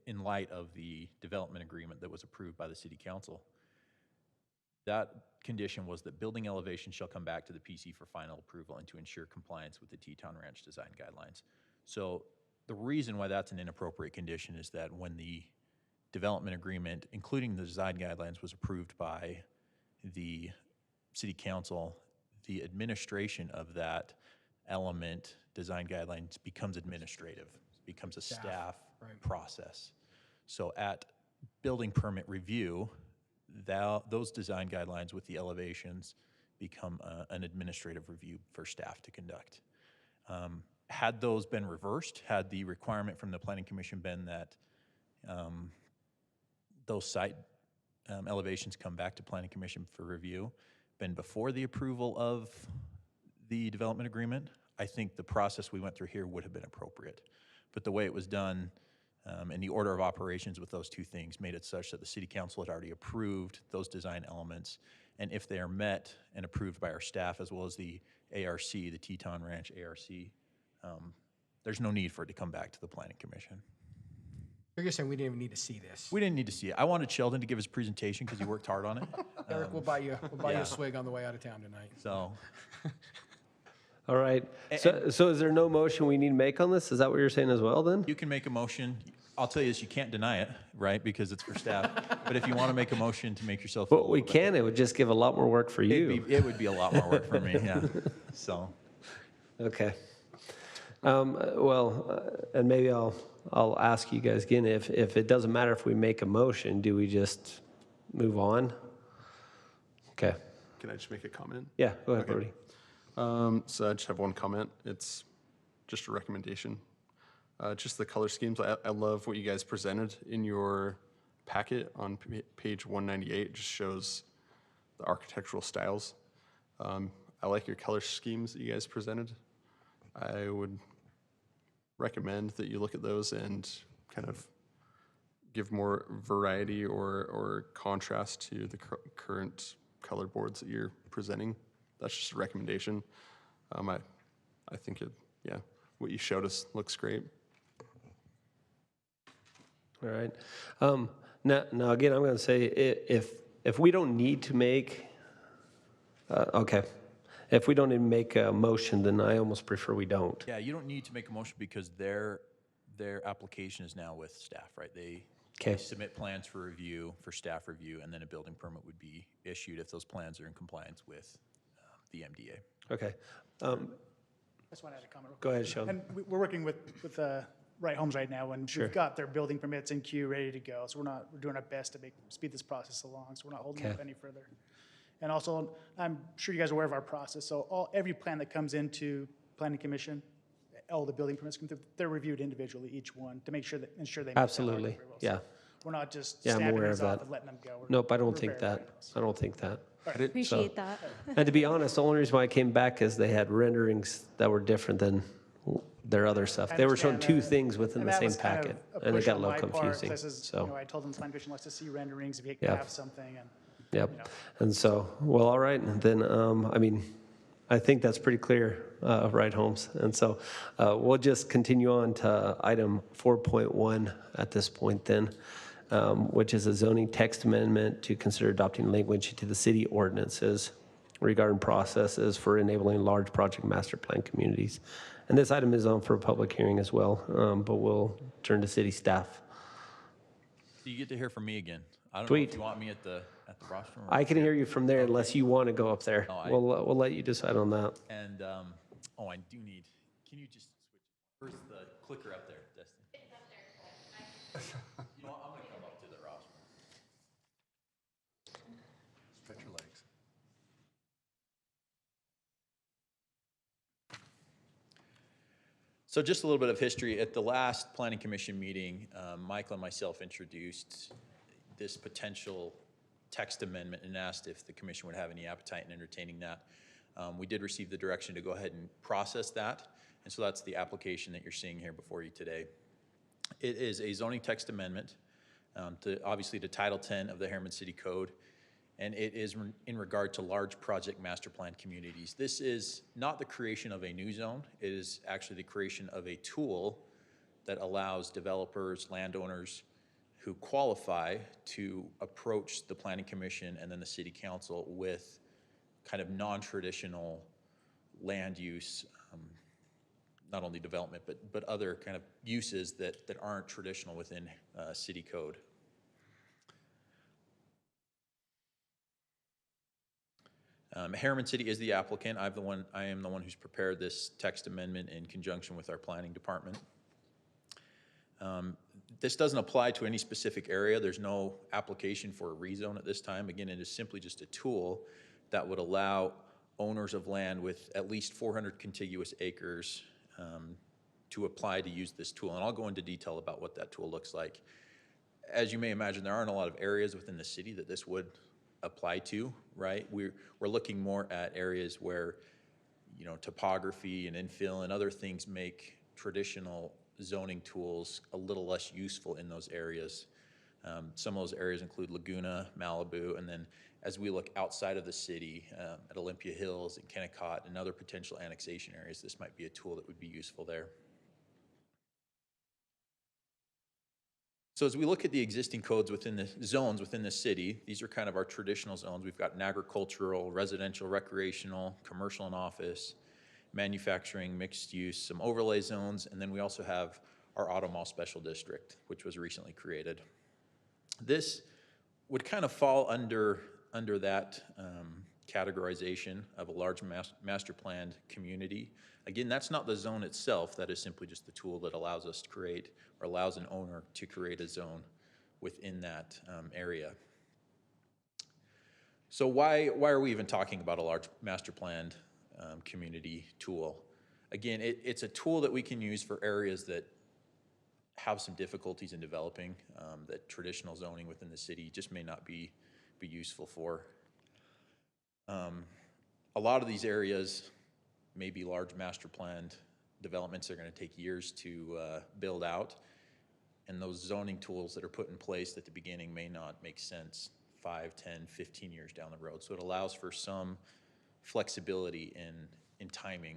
in light of the development agreement that was approved by the City Council. That condition was that building elevations shall come back to the PC for final approval and to ensure compliance with the Teton Ranch Design Guidelines. So the reason why that's an inappropriate condition is that when the development agreement, including the design guidelines, was approved by the City Council, the administration of that element, design guidelines, becomes administrative, becomes a staff process. So at building permit review, those design guidelines with the elevations become an administrative review for staff to conduct. Had those been reversed, had the requirement from the Planning Commission been that those site elevations come back to Planning Commission for review, been before the approval of the development agreement, I think the process we went through here would have been appropriate. But the way it was done and the order of operations with those two things made it such that the City Council had already approved those design elements, and if they are met and approved by our staff as well as the ARC, the Teton Ranch ARC, there's no need for it to come back to the Planning Commission. You're saying we didn't even need to see this. We didn't need to see it. I wanted Sheldon to give his presentation because he worked hard on it. Eric, we'll buy you yeah. a swig on the way out of town tonight. So, All right. So is there no motion we need to make on this? Is that what you're saying as well then? you can make a motion. I'll tell you this, you can't deny it, right, because it's for staff. But if you want to make a motion to make yourself feel Well, we can. It would just give a lot more work for you. it would be a lot more work for me, yeah. So, Okay. And maybe I'll ask you guys again, if it doesn't matter if we make a motion, do we just move on? Okay. Can I just make a comment? Yeah, go ahead, Brody. So I just have one comment. It's just a recommendation. Just the color schemes. I love what you guys presented in your packet on page 198. It just shows the architectural styles. I like your color schemes that you guys presented. I would recommend that you look at those and kind of give more variety or contrast to the current color boards that you're presenting. That's just a recommendation. I think what you showed us looks great. All right. Now again, I'm going to say if we don't need to make, if we don't even make a motion, then I almost prefer we don't. Yeah, you don't need to make a motion because their application is now with staff, right? They submit plans for review, for staff review, and then a building permit would be issued if those plans are in compliance with the MDA. Okay. I just want to add a comment. Go ahead, Sean. And we're working with Right Homes right now, and we've got their building permits in queue ready to go. So we're doing our best to speed this process along. So we're not holding up any further. And also, I'm sure you guys are aware of our process. So every plan that comes into Planning Commission, all the building permits come through, they're reviewed individually, each one, to ensure they meet that Absolutely. very well. So Yeah. we're not just Yeah, I'm snapping aware these of off that. and letting them go. Nope, I don't We're think very that. I don't think that. Appreciate that. And to be honest, the only reason why I came back is they had renderings that were different than their other stuff. They were showing two things within the same packet, and it got a little confusing. I told them Planning Commission likes to see renderings if you have something. And, Yep. And so, well, all right. Then, I think that's pretty clear, Right Homes. And so we'll just continue on to item 4.1 at this point then, which is a zoning text amendment to consider adopting language to the city ordinances regarding processes for enabling large project master plan communities. And this item is on for a public hearing as well, but we'll turn to city staff. So you get to hear from me again. I don't know Sweet. if you want me at the rostrum. I can hear you from there unless you want to go up there. No, We'll let you decide on that. And, I do need, can you just switch? Where's the clicker up there, Destiny? It's up there. You know what, I'm going to come up to the rostrum. Stretch your legs. So just a little bit of history. At the last Planning Commission meeting, Michael and myself introduced this potential text amendment and asked if the commission would have any appetite in entertaining that. We did receive the direction to go ahead and process that, and so that's the application that you're seeing here before you today. It is a zoning text amendment obviously to Title 10 of the Harriman City Code, and it is in regard to large project master plan communities. This is not the creation of a new zone. It is actually the creation of a tool that allows developers, landowners who qualify to approach the Planning Commission and then the City Council with kind of non-traditional land use, not only development, but other kind of uses that aren't traditional within city code. Harriman City is the applicant. I am the one who's prepared this text amendment in conjunction with our planning department. This doesn't apply to any specific area. There's no application for a rezone at this time. Again, it is simply just a tool that would allow owners of land with at least 400 contiguous acres to apply to use this tool. And I'll go into detail about what that tool looks like. As you may imagine, there aren't a lot of areas within the city that this would apply to, right? We're looking more at areas where, topography and infill and other things make traditional zoning tools a little less useful in those areas. Some of those areas include Laguna, Malibu, and then as we look outside of the city at Olympia Hills and Kennecott and other potential annexation areas, this might be a tool that would be useful there. So as we look at the existing codes within the zones within the city, these are kind of our traditional zones. We've got an agricultural, residential, recreational, commercial and office, manufacturing, mixed use, some overlay zones, and then we also have our auto mall special district, which was recently created. This would kind of fall under that categorization of a large master planned community. Again, that's not the zone itself. That is simply just the tool that allows us to create, or allows an owner to create a zone within that area. So why are we even talking about a large master planned community tool? Again, it's a tool that we can use for areas that have some difficulties in developing, that traditional zoning within the city just may not be useful for. A lot of these areas may be large master planned developments that are going to take years to build out, and those zoning tools that are put in place at the beginning may not make sense 5, 10, 15 years down the road. So it allows for some flexibility in timing,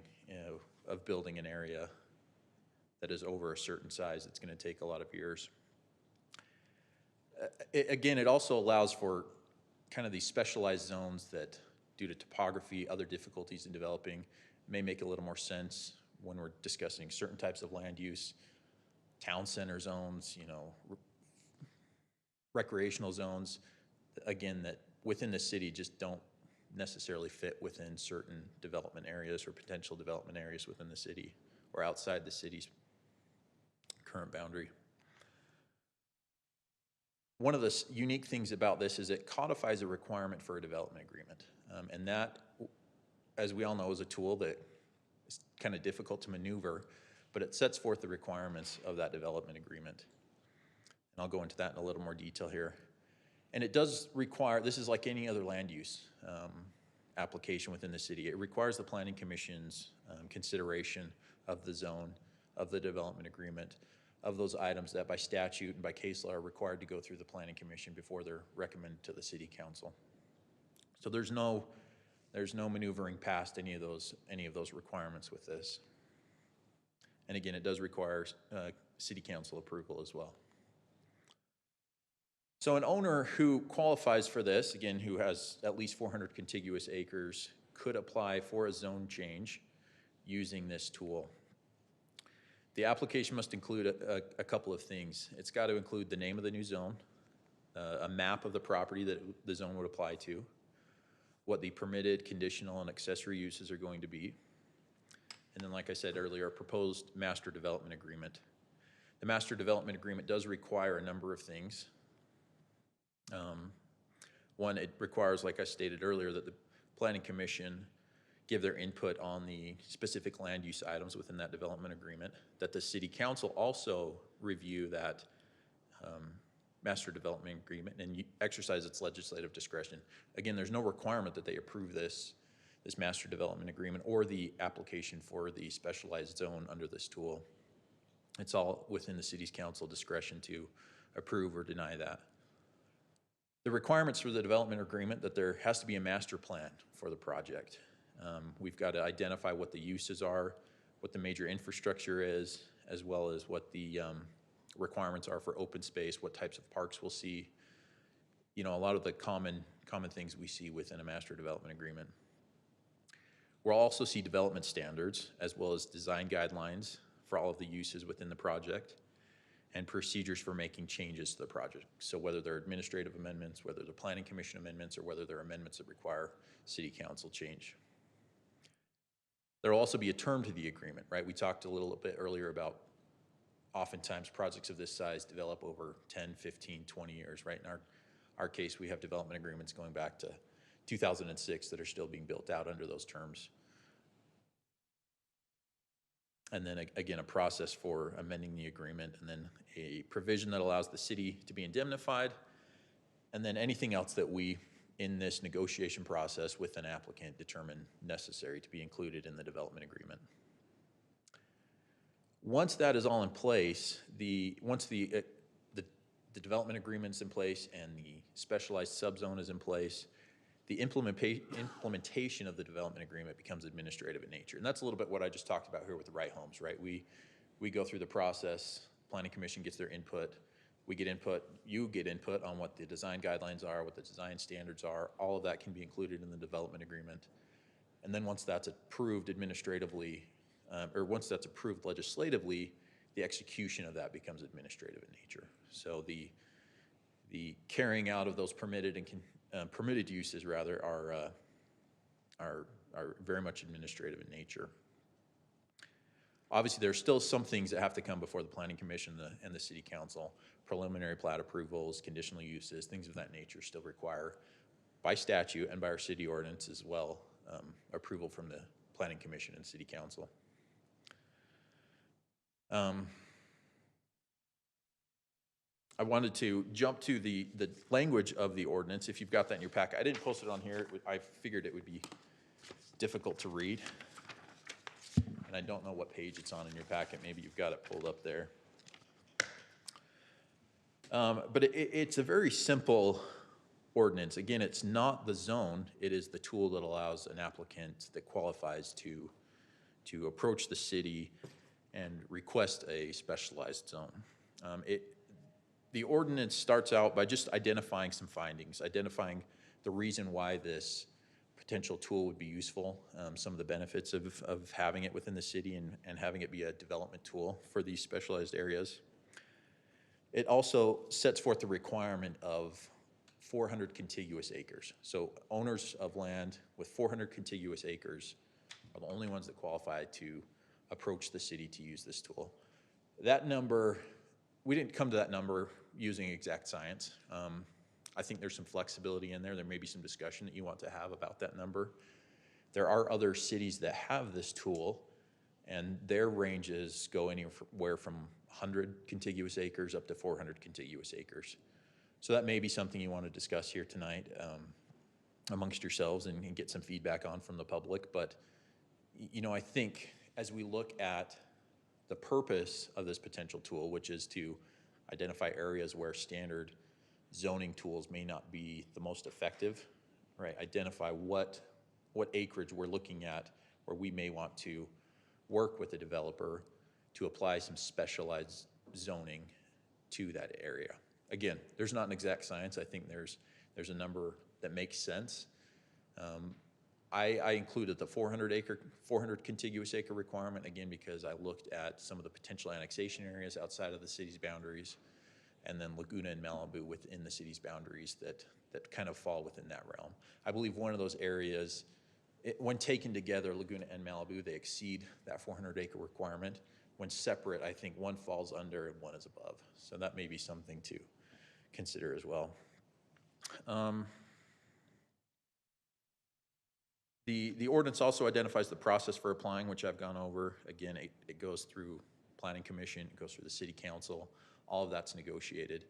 of building an area that is over a certain size. It's going to take a lot of years. Again, it also allows for kind of these specialized zones that, due to topography, other difficulties in developing, may make a little more sense when we're discussing certain types of land use, town center zones, recreational zones, again, that within the city just don't necessarily fit within certain development areas or potential development areas within the city or outside the city's current boundary. One of the unique things about this is it codifies a requirement for a development agreement. And that, as we all know, is a tool that is kind of difficult to maneuver, but it sets forth the requirements of that development agreement. And I'll go into that in a little more detail here. And it does require, this is like any other land use application within the city, it requires the Planning Commission's consideration of the zone, of the development agreement, of those items that by statute and by case law are required to go through the Planning Commission before they're recommended to the City Council. So there's no maneuvering past any of those requirements with this. And again, it does require City Council approval as well. So an owner who qualifies for this, again, who has at least 400 contiguous acres, could apply for a zone change using this tool. The application must include a couple of things. It's got to include the name of the new zone, a map of the property that the zone would apply to, what the permitted, conditional, and accessory uses are going to be, and then, like I said earlier, a proposed master development agreement. The master development agreement does require a number of things. One, it requires, like I stated earlier, that the Planning Commission give their input on the specific land use items within that development agreement, that the City Council also review that master development agreement and exercise its legislative discretion. Again, there's no requirement that they approve this master development agreement or the application for the specialized zone under this tool. It's all within the City's Council discretion to approve or deny that. The requirements for the development agreement, that there has to be a master plan for the project. We've got to identify what the uses are, what the major infrastructure is, as well as what the requirements are for open space, what types of parks we'll see. A lot of the common things we see within a master development agreement. We'll also see development standards, as well as design guidelines for all of the uses within the project, and procedures for making changes to the project. So whether they're administrative amendments, whether they're Planning Commission amendments, or whether they're amendments that require City Council change. There'll also be a term to the agreement, right? We talked a little bit earlier about oftentimes projects of this size develop over 10, 15, 20 years, right? In our case, we have development agreements going back to 2006 that are still being built out under those terms. And then again, a process for amending the agreement, and then a provision that allows the city to be indemnified, and then anything else that we, in this negotiation process with an applicant, determine necessary to be included in the development agreement. Once that is all in place, once the development agreement's in place and the specialized subzone is in place, the implementation of the development agreement becomes administrative in nature. And that's a little bit what I just talked about here with the Right Homes, right? We go through the process, Planning Commission gets their input, we get input, you get input on what the design guidelines are, what the design standards are. All of that can be included in the development agreement. And then once that's approved administratively, or once that's approved legislatively, the execution of that becomes administrative in nature. So the carrying out of those permitted uses rather are are very much administrative in nature. Obviously, there's still some things that have to come before the Planning Commission and the City Council. Preliminary plat approvals, conditional uses, things of that nature still require, by statute and by our city ordinance as well, approval from the Planning Commission and City Council. I wanted to jump to the language of the ordinance. If you've got that in your packet, I didn't post it on here. I figured it would be difficult to read. And I don't know what page it's on in your packet. Maybe you've got it pulled up there. But it's a very simple ordinance. Again, it's not the zone. It is the tool that allows an applicant that qualifies to approach the city and request a specialized zone. The ordinance starts out by just identifying some findings, identifying the reason why this potential tool would be useful, some of the benefits of having it within the city and having it be a development tool for these specialized areas. It also sets forth the requirement of 400 contiguous acres. So owners of land with 400 contiguous acres are the only ones that qualify to approach the city to use this tool. That number, we didn't come to that number using exact science. I think there's some flexibility in there. There may be some discussion that you want to have about that number. There are other cities that have this tool, and their ranges go anywhere from 100 contiguous acres up to 400 contiguous acres. So that may be something you want to discuss here tonight amongst yourselves and get some feedback on from the public. But, you know, I think as we look at the purpose of this potential tool, which is to identify areas where standard zoning tools may not be the most effective, right? Identify what acreage we're looking at where we may want to work with a developer to apply some specialized zoning to that area. Again, there's not an exact science. I think there's a number that makes sense. I included the 400 contiguous acre requirement, again, because I looked at some of the potential annexation areas outside of the city's boundaries, and then Laguna and Malibu within the city's boundaries that kind of fall within that realm. I believe one of those areas, when taken together, Laguna and Malibu, they exceed that 400 acre requirement. When separate, I think one falls under and one is above. So that may be something to consider as well. The ordinance also identifies the process for applying, which I've gone over. Again, it goes through Planning Commission, it goes through the City Council. All of that's negotiated.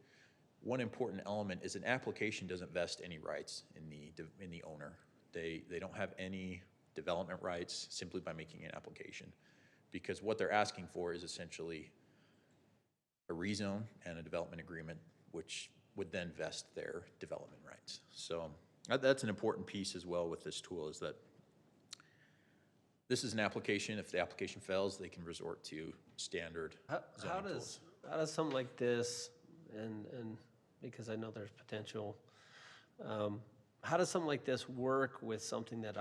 One important element is an application doesn't vest any rights in the owner. They don't have any development rights simply by making an application, because what they're asking for is essentially a rezone and a development agreement, which would then vest their development rights. So that's an important piece as well with this tool, is that this is an application. If the application fails, they can resort to standard zoning tools. How does something like this, and because I know there's potential, how does something like this work with something that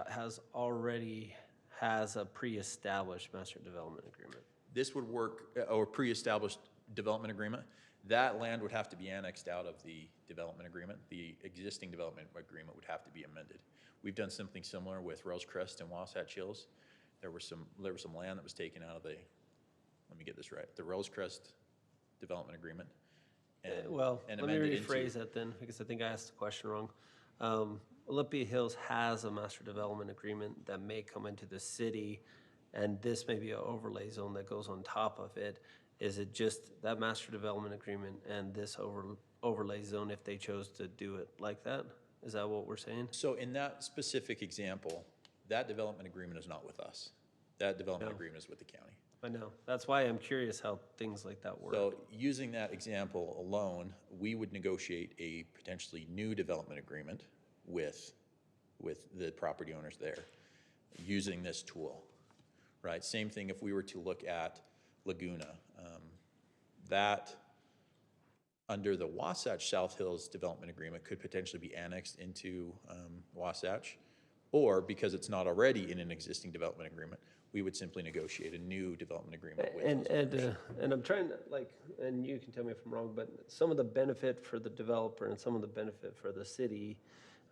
already has a pre-established master development agreement? This would work, or pre-established development agreement. That land would have to be annexed out of the development agreement. The existing development agreement would have to be amended. We've done something similar with Rosecrest and Wasatch Hills. There was some land that was taken out of the, let me get this right, the Rosecrest development agreement. And let me amended rephrase into, that then, because I think I asked the question wrong. Olympia Hills has a master development agreement that may come into the city, and this may be an overlay zone that goes on top of it. Is it just that master development agreement and this overlay zone if they chose to do it like that? Is that what we're saying? So in that specific example, that development agreement is not with us. That development agreement is with the county. I know. That's why I'm curious how things like that work. So using that example alone, we would negotiate a potentially new development agreement with the property owners there using this tool, right? Same thing if we were to look at Laguna. That under the Wasatch South Hills development agreement could potentially be annexed into Wasatch, or because it's not already in an existing development agreement, we would simply negotiate a new development agreement with those owners. And I'm trying to, and you can tell me if I'm wrong, but some of the benefit for the developer and some of the benefit for the city,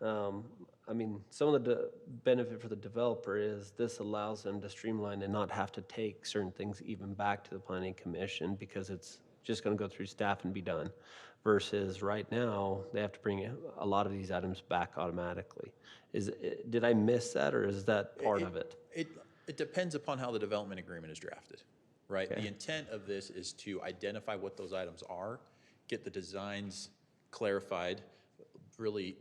I mean, some of the benefit for the developer is this allows them to streamline and not have to take certain things even back to the planning commission because it's just going to go through staff and be done. Versus right now, they have to bring a lot of these items back automatically. Did I miss that, or is that part of it? It depends upon how the development agreement is drafted, right? Okay. The intent of this is to identify what those items are, get the designs clarified, really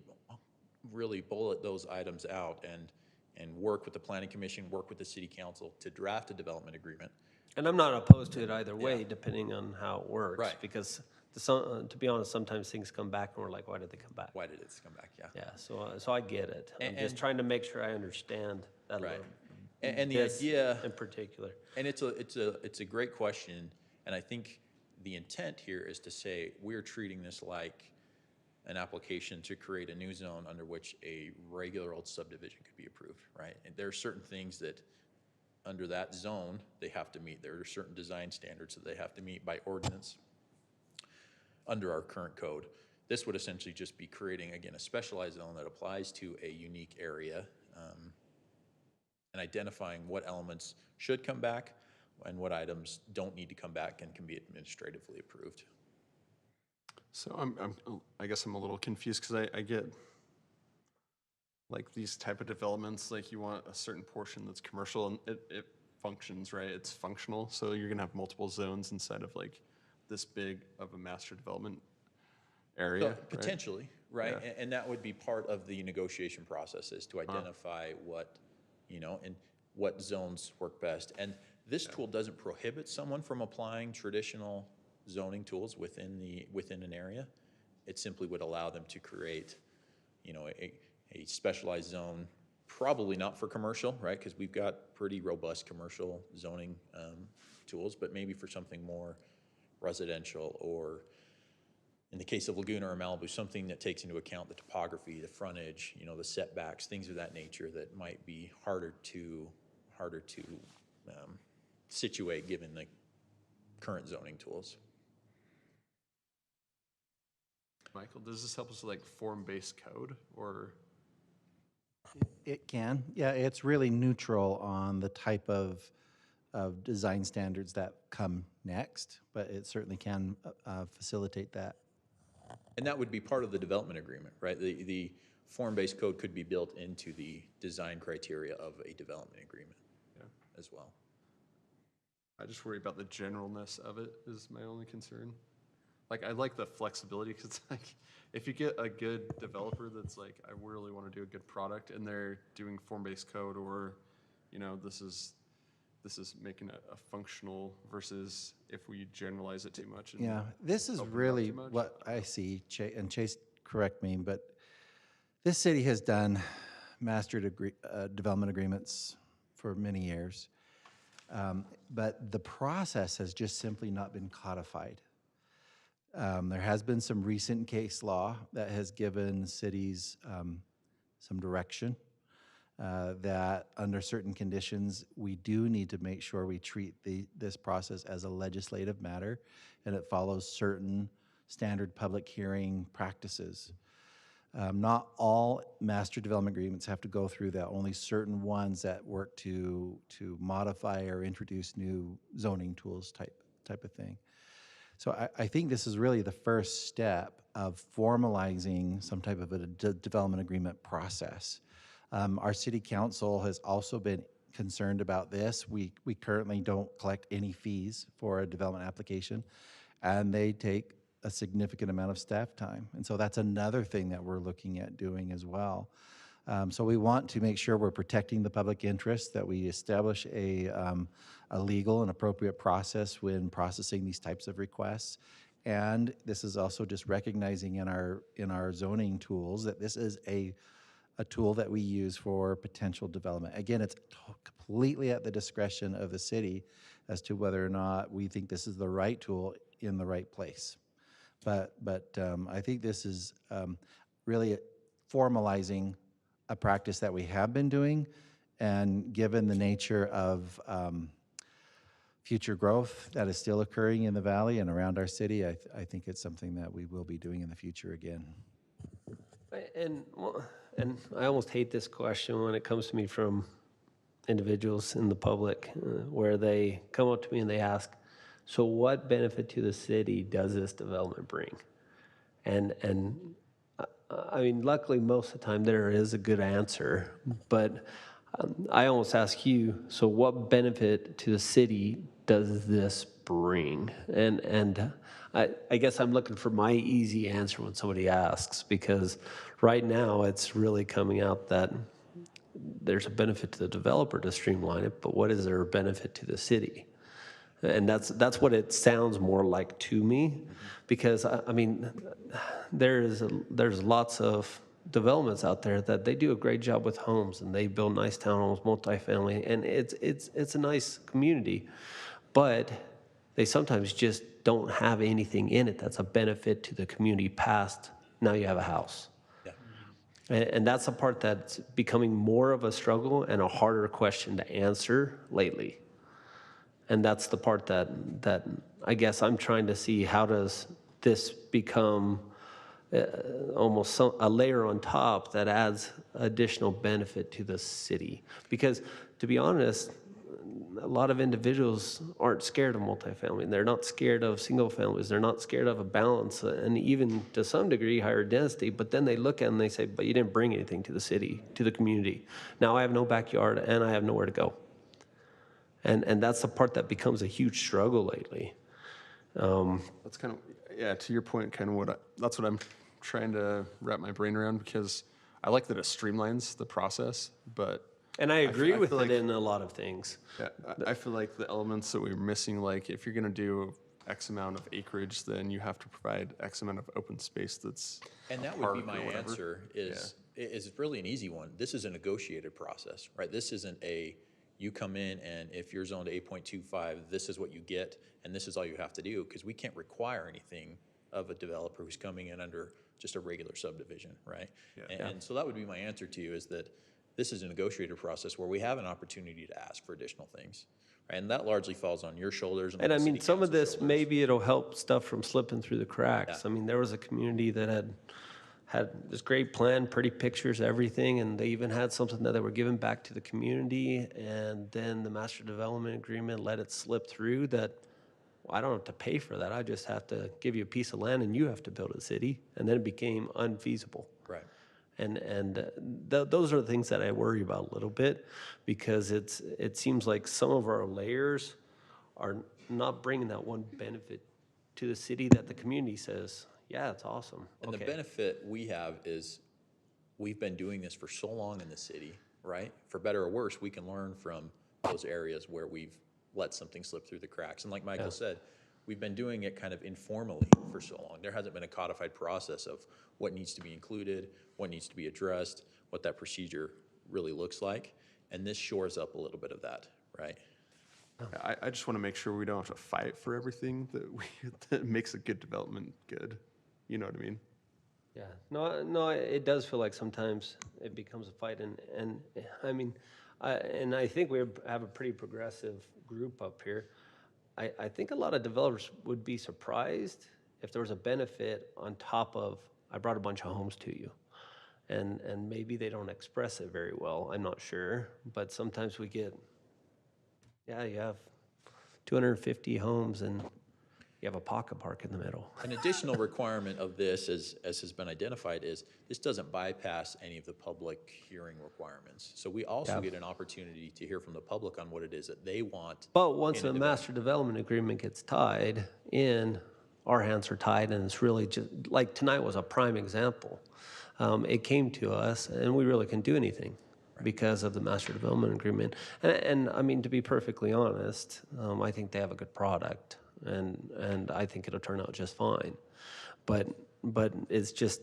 bullet those items out and work with the planning commission, work with the city council to draft a development agreement. And I'm not opposed to it either way, depending on how it works. Right. Because to be honest, sometimes things come back and we're like, why did they come back? Why did it come back? Yeah. Yeah, so I get it. I'm just And- trying to make sure I understand that a Right. little. And the this idea in particular. And it's a great question, and I think the intent here is to say we're treating this like an application to create a new zone under which a regular old subdivision could be approved, right? And there are certain things that under that zone they have to meet. There are certain design standards that they have to meet by ordinance under our current code. This would essentially just be creating, again, a specialized zone that applies to a unique area, and identifying what elements should come back and what items don't need to come back and can be administratively approved. So I guess I'm a little confused because I get like these type of developments, like you want a certain portion that's commercial and it functions, right? It's functional. So you're gonna have multiple zones inside of like this big of a master development area, So, right? potentially, right? Yeah. And that would be part of the negotiation process is to identify what, and what zones work best. And this tool doesn't prohibit someone from applying traditional zoning tools within an area. It simply would allow them to create, a specialized zone, probably not for commercial, right? Because we've got pretty robust commercial zoning tools, but maybe for something more residential, or in the case of Laguna or Malibu, something that takes into account the topography, the frontage, the setbacks, things of that nature that might be harder to situate given the current zoning tools. Michael, does this help us with like form-based code or? It can. Yeah, it's really neutral on the type of design standards that come next, but it certainly can facilitate that. And that would be part of the development agreement, right? The form-based code could be built into the design criteria of a development agreement as well. I just worry about the generalness of it is my only concern. Like, I like the flexibility because it's like, if you get a good developer that's like, I really want to do a good product and they're doing form-based code or, this is making a functional versus if we generalize it too much. And Yeah, this is open it up really too much. what I see, and Chase, correct me, but this city has done master development agreements for many years. But the process has just simply not been codified. There has been some recent case law that has given cities some direction that under certain conditions, we do need to make sure we treat this process as a legislative matter and it follows certain standard public hearing practices. Not all master development agreements have to go through that, only certain ones that work to modify or introduce new zoning tools type of thing. So I think this is really the first step of formalizing some type of a development agreement process. Our city council has also been concerned about this. We currently don't collect any fees for a development application, and they take a significant amount of staff time. And so that's another thing that we're looking at doing as well. So we want to make sure we're protecting the public interest, that we establish a legal and appropriate process when processing these types of requests. And this is also just recognizing in our zoning tools that this is a tool that we use for potential development. Again, it's completely at the discretion of the city as to whether or not we think this is the right tool in the right place. But I think this is really formalizing a practice that we have been doing, and given the nature of future growth that is still occurring in the valley and around our city, I think it's something that we will be doing in the future again. And and I almost hate this question when it comes to me from individuals in the public, where they come up to me and they ask, so what benefit to the city does this development bring? And I mean, luckily, most of the time there is a good answer, but I almost ask you, so what benefit to the city does this bring? And I guess I'm looking for my easy answer when somebody asks, because right now it's really coming out that there's a benefit to the developer to streamline it, but what is there a benefit to the city? And that's what it sounds more like to me, because I mean, there's lots of developments out there that they do a great job with homes, and they build nice townhomes, multifamily, and it's a nice community, but they sometimes just don't have anything in it that's a benefit to the community past now you have a house. And that's the part that's becoming more of a struggle and a harder question to answer lately. And that's the part that I guess I'm trying to see, how does this become almost a layer on top that adds additional benefit to the city? Because to be honest, a lot of individuals aren't scared of multifamily. They're not scared of single families. They're not scared of a balance, and even to some degree higher density. But then they look at it and they say, but you didn't bring anything to the city, to the community. Now I have no backyard and I have nowhere to go. And that's the part that becomes a huge struggle lately. That's kind of, yeah, to your point, kind of that's what I'm trying to wrap my brain around, because I like that it streamlines the process, but. And I agree with feel it in a lot of things. Yeah, I feel like the elements that we're missing, like if you're gonna do X amount of acreage, then you have to provide X amount of open space that's. And that would be park or my whatever. answer, is really an easy one. This is a negotiated process, right? This isn't you come in and if you're zoned 8.25, this is what you get and this is all you have to do, because we can't require anything of a developer who's coming in under just a regular subdivision, right? And so that would be my answer to you, is that this is a negotiated process where we have an opportunity to ask for additional things, right? And that largely falls on your shoulders. And I the mean, city some of council's this, shoulders. maybe it'll help stuff from slipping through the cracks. I mean, there was a community that had this great plan, pretty pictures, everything, and they even had something that they were giving back to the community, and then the master development agreement let it slip through that, well, I don't have to pay for that. I just have to give you a piece of land and you have to build a city. And then it became unfeasible. Right. And those are the things that I worry about a little bit, because it seems like some of our layers are not bringing that one benefit to the city that the community says, yeah, it's awesome. And the benefit we have is we've been doing this for so long in the city, right? For better or worse, we can learn from those areas where we've let something slip through the cracks. And like Michael said, we've been doing it kind of informally for so long. There hasn't been a codified process of what needs to be included, what needs to be addressed, what that procedure really looks like. And this shores up a little bit of that, right? I just want to make sure we don't have to fight for everything that makes a good development good. You know what I mean? Yeah, no, it does feel like sometimes it becomes a fight, and I mean, I think we have a pretty progressive group up here. I think a lot of developers would be surprised if there was a benefit on top of, I brought a bunch of homes to you. And maybe they don't express it very well, I'm not sure, but sometimes we get, yeah, you have 250 homes and you have a pocket park in the middle. An additional requirement of this, as has been identified, is this doesn't bypass any of the public hearing requirements. So we also get an opportunity to hear from the public on what it is that they want. But once the master development agreement gets tied in, our hands are tied, and it's really just, like tonight was a prime example. It came to us, and we really couldn't do anything because of the master development agreement. And I mean, to be perfectly honest, I think they have a good product. And I think it'll turn out just fine, but it's just.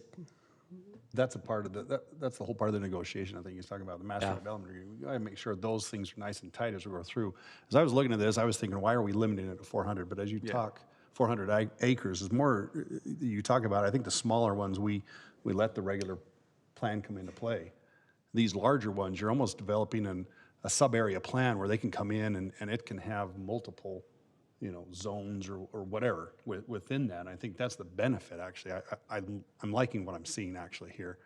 That's a part of that's the whole part of the negotiation. I think he's talking about the master development agreement. We gotta make sure those things are nice and tight as we go through. As I was looking at this, I was thinking, why are we limiting it to 400? But as you talk, 400 acres is more. You talk about, I think the smaller ones we let the regular plan come into play. These larger ones, you're almost developing a sub area plan where they can come in and it can have multiple, zones or whatever within that. And I think that's the benefit, actually. I'm liking what I'm seeing actually here.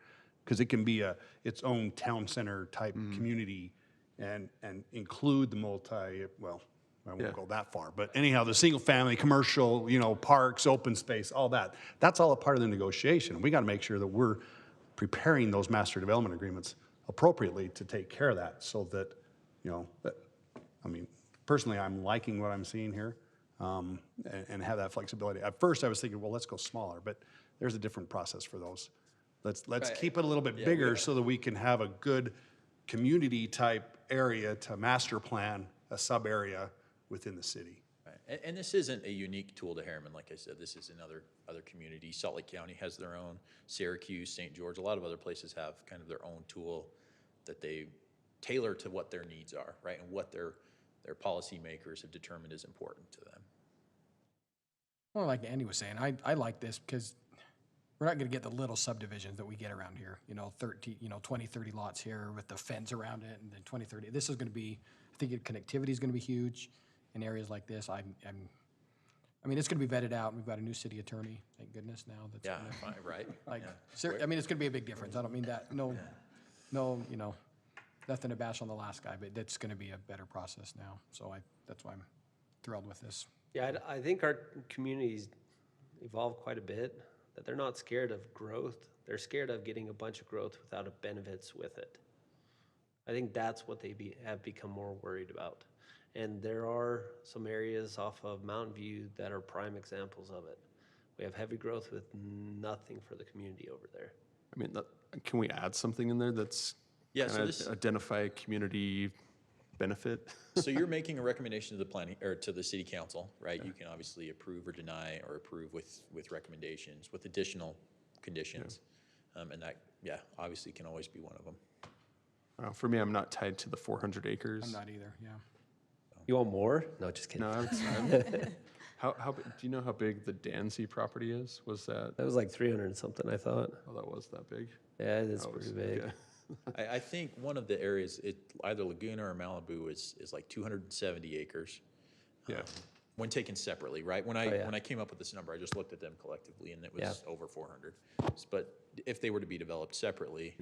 Because it can be its own town center type community and include the well, I won't go that far, but anyhow, the single family, commercial, parks, open space, all that. That's all a part of the negotiation. We got to make sure that we're preparing those master development agreements appropriately to take care of that so that, personally, I'm liking what I'm seeing here and have that flexibility. At first, I was thinking, well, let's go smaller, but there's a different process for those. Let's keep it a little bit bigger so that we can have a good community type area to master plan a sub area within the city. Right. And this isn't a unique tool to Harriman. Like I said, this is in other communities. Salt Lake County has their own, Syracuse, St. George, a lot of other places have kind of their own tool that they tailor to what their needs are, right? And what their policymakers have determined is important to them. Well, like Andy was saying, I like this because we're not going to get the little subdivisions that we get around here, 20, 30 lots here with the fence around it, and then 20, 30. This is going to be, I think connectivity is going to be huge in areas like this. I mean, it's going to be vetted out. We've got a new city attorney, thank goodness now. That's Fine, right? I mean, it's going to be a big difference. I don't mean that, no, nothing to bash on the last guy, but that's going to be a better process now. So that's why I'm thrilled with this. Yeah, I think our communities evolved quite a bit, that they're not scared of growth. They're scared of getting a bunch of growth without a benefits with it. I think that's what they have become more worried about. And there are some areas off of Mountain View that are prime examples of it. We have heavy growth with nothing for the community over there. I mean, can we add something in there that's identify community benefit? So you're making a recommendation to the planning or to the city council, right? You can obviously approve or deny or approve with recommendations with additional conditions. And that, obviously can always be one of them. For me, I'm not tied to the 400 acres. I'm not either, yeah. You want more? No, just kidding. No, how do you know how big the Dancy property is? Was that? That was like 300 and something, I thought. Oh, that was that big? Yeah, it is pretty big. Okay. I think one of the areas, either Laguna or Malibu, is like 270 acres. Yeah. When taken separately, right? When I came up with this number, I just looked at them collectively, and it was over 400. But if they were to be developed separately,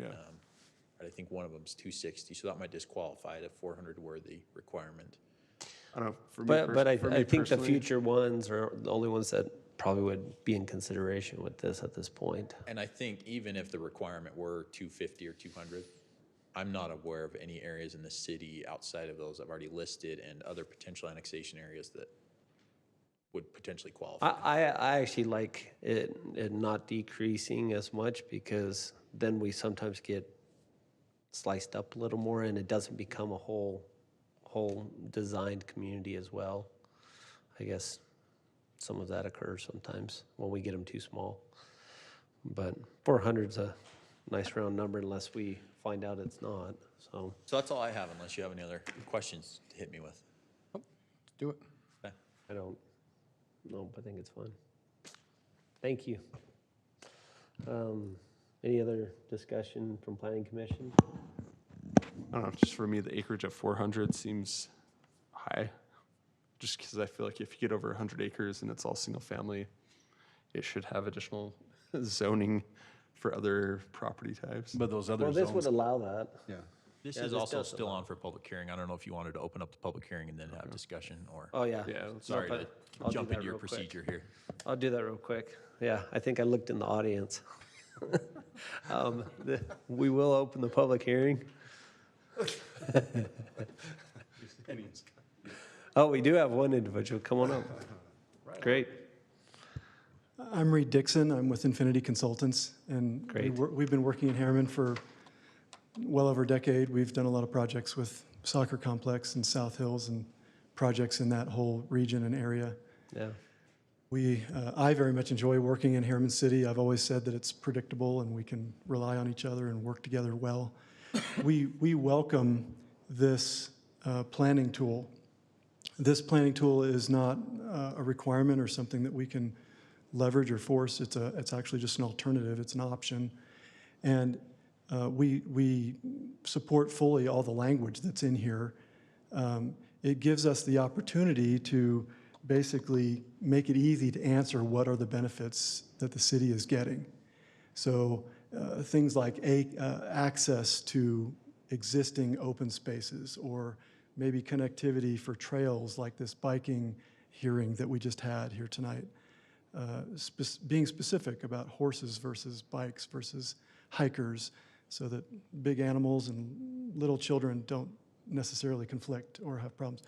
I think one of them is 260, so that might disqualify the 400 were the requirement. I don't know. For me, But I think the personally- future ones are the only ones that probably would be in consideration with this at this point. And I think even if the requirement were 250 or 200, I'm not aware of any areas in the city outside of those I've already listed and other potential annexation areas that would potentially qualify. I actually like it not decreasing as much, because then we sometimes get sliced up a little more and it doesn't become a whole designed community as well. I guess some of that occurs sometimes when we get them too small. But 400's a nice round number unless we find out it's not. So that's all I have, unless you have any other questions to hit me with. Let's do it. Okay. I don't know, I think it's fun. Thank you. Any other discussion from Planning Commission? I don't know, just for me, the acreage at 400 seems high. Just because I feel like if you get over 100 acres and it's all single family, it should have additional zoning for other property types. But those other Well, this would allow that. Yeah. This Yeah, is this also does still allow- on for public hearing. I don't know if you wanted to open up the public hearing and then have discussion, or. Oh, yeah. Yeah. Sorry No, to but I'll do jump that into your real quick. procedure here. I'll do that real quick. Yeah, I think I looked in the audience. We will open the public hearing. Oh, we do have one individual. Come on up. Great. I'm Reed Dixon. I'm with Infinity Consultants, and Great. we've been working in Harriman for well over a decade. We've done a lot of projects with Soccer Complex and South Hills and projects in that whole region and area. Yeah. I very much enjoy working in Harriman City. I've always said that it's predictable and we can rely on each other and work together well. We welcome this planning tool. This planning tool is not a requirement or something that we can leverage or force. It's actually just an alternative. It's an option. And we support fully all the language that's in here. It gives us the opportunity to basically make it easy to answer what are the benefits that the city is getting. So things like access to existing open spaces, or maybe connectivity for trails like this biking hearing that we just had here tonight. Being specific about horses versus bikes versus hikers, so that big animals and little children don't necessarily conflict or have problems.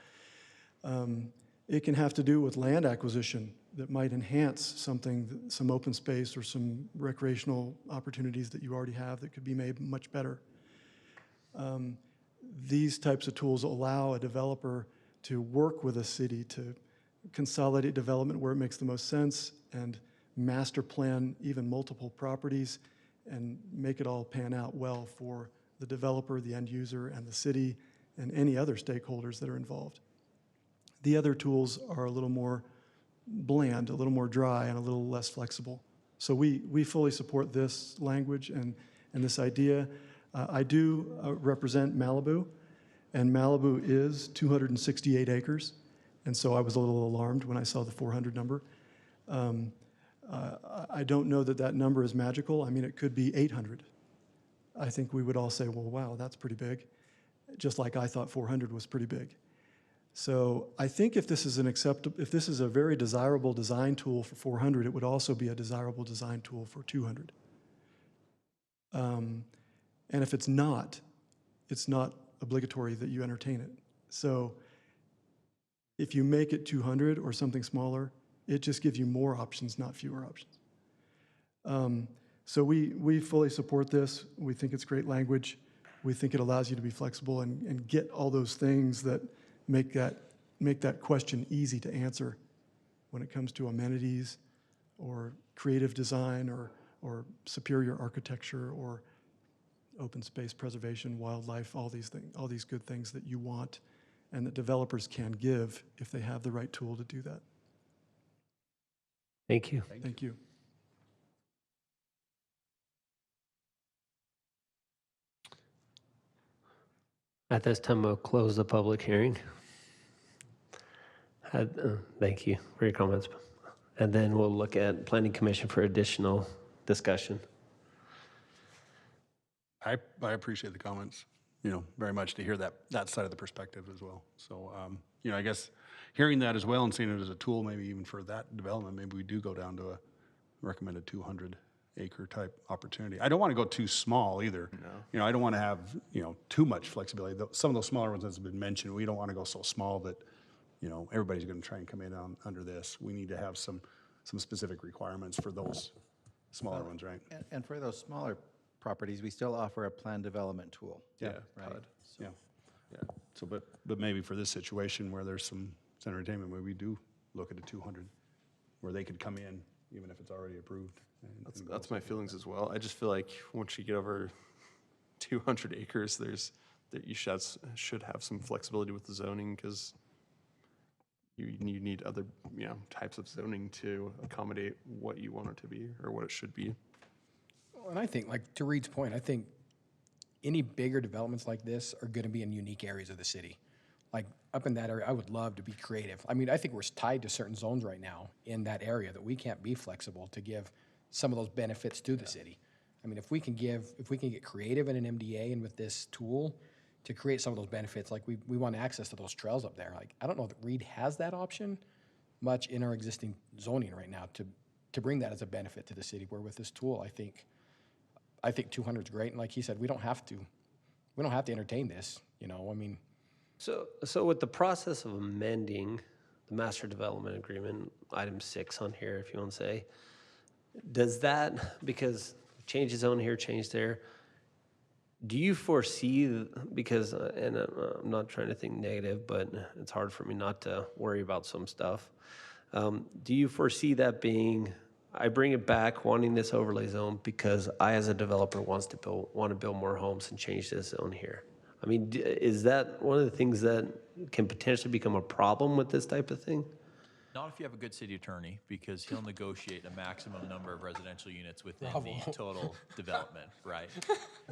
It can have to do with land acquisition that might enhance something, some open space or some recreational opportunities that you already have that could be made much better. These types of tools allow a developer to work with a city to consolidate development where it makes the most sense and master plan even multiple properties and make it all pan out well for the developer, the end user, and the city, and any other stakeholders that are involved. The other tools are a little more bland, a little more dry, and a little less flexible. So we fully support this language and this idea. I do represent Malibu, and Malibu is 268 acres, and so I was a little alarmed when I saw the 400 number. I don't know that that number is magical. I mean, it could be 800. I think we would all say, well, wow, that's pretty big, just like I thought 400 was pretty big. So I think if this is if this is a very desirable design tool for 400, it would also be a desirable design tool for 200. And if it's not obligatory that you entertain it. So if you make it 200 or something smaller, it just gives you more options, not fewer options. So we fully support this. We think it's great language. We think it allows you to be flexible and get all those things that make that question easy to answer when it comes to amenities or creative design or superior architecture or open space preservation, wildlife, all these things, all these good things that you want and that developers can give if they have the right tool to do that. Thank you. Thank you. At this time, I'll close the public hearing. Thank you for your comments. And then we'll look at Planning Commission for additional discussion. I appreciate the comments, very much to hear that side of the perspective as well. So, I guess hearing that as well and seeing it as a tool, maybe even for that development, maybe we do go down to a recommended 200-acre type opportunity. I don't want to go too small either. No. I don't want to have, too much flexibility. Some of those smaller ones, as has been mentioned, we don't want to go so small that, everybody's going to try and come in under this. We need to have some specific requirements for those smaller ones, right? And for those smaller properties, we still offer a planned development tool. Yeah, right. So, yeah. So, but maybe for this situation where there's some center entertainment, where we do look at a 200, where they could come in even if it's already approved. That's my feelings as well. I just feel like once you get over 200 acres, you should have some flexibility with the zoning, because you need other types of zoning to accommodate what you want it to be or what it should be. And I think, like to Reed's point, I think any bigger developments like this are going to be in unique areas of the city. Like up in that area, I would love to be creative. I mean, I think we're tied to certain zones right now in that area that we can't be flexible to give some of those benefits to the city. I mean, if we can get creative in an MDA and with this tool to create some of those benefits, like we want access to those trails up there. Like, I don't know that Reed has that option much in our existing zoning right now to bring that as a benefit to the city, where with this tool, I think 200 is great. And like he said, we don't have to entertain this, I mean. So with the process of amending the master development agreement, item 6 on here, if you want to say, does that, because changes on here, change there, do you foresee, because, and I'm not trying to think negative, but it's hard for me not to worry about some stuff. Do you foresee that being, I bring it back wanting this overlay zone because I, as a developer, want to build more homes and change this zone here? I mean, is that one of the things that can potentially become a problem with this type of thing? Not if you have a good city attorney, because he'll negotiate a maximum number of residential units within the total development, right?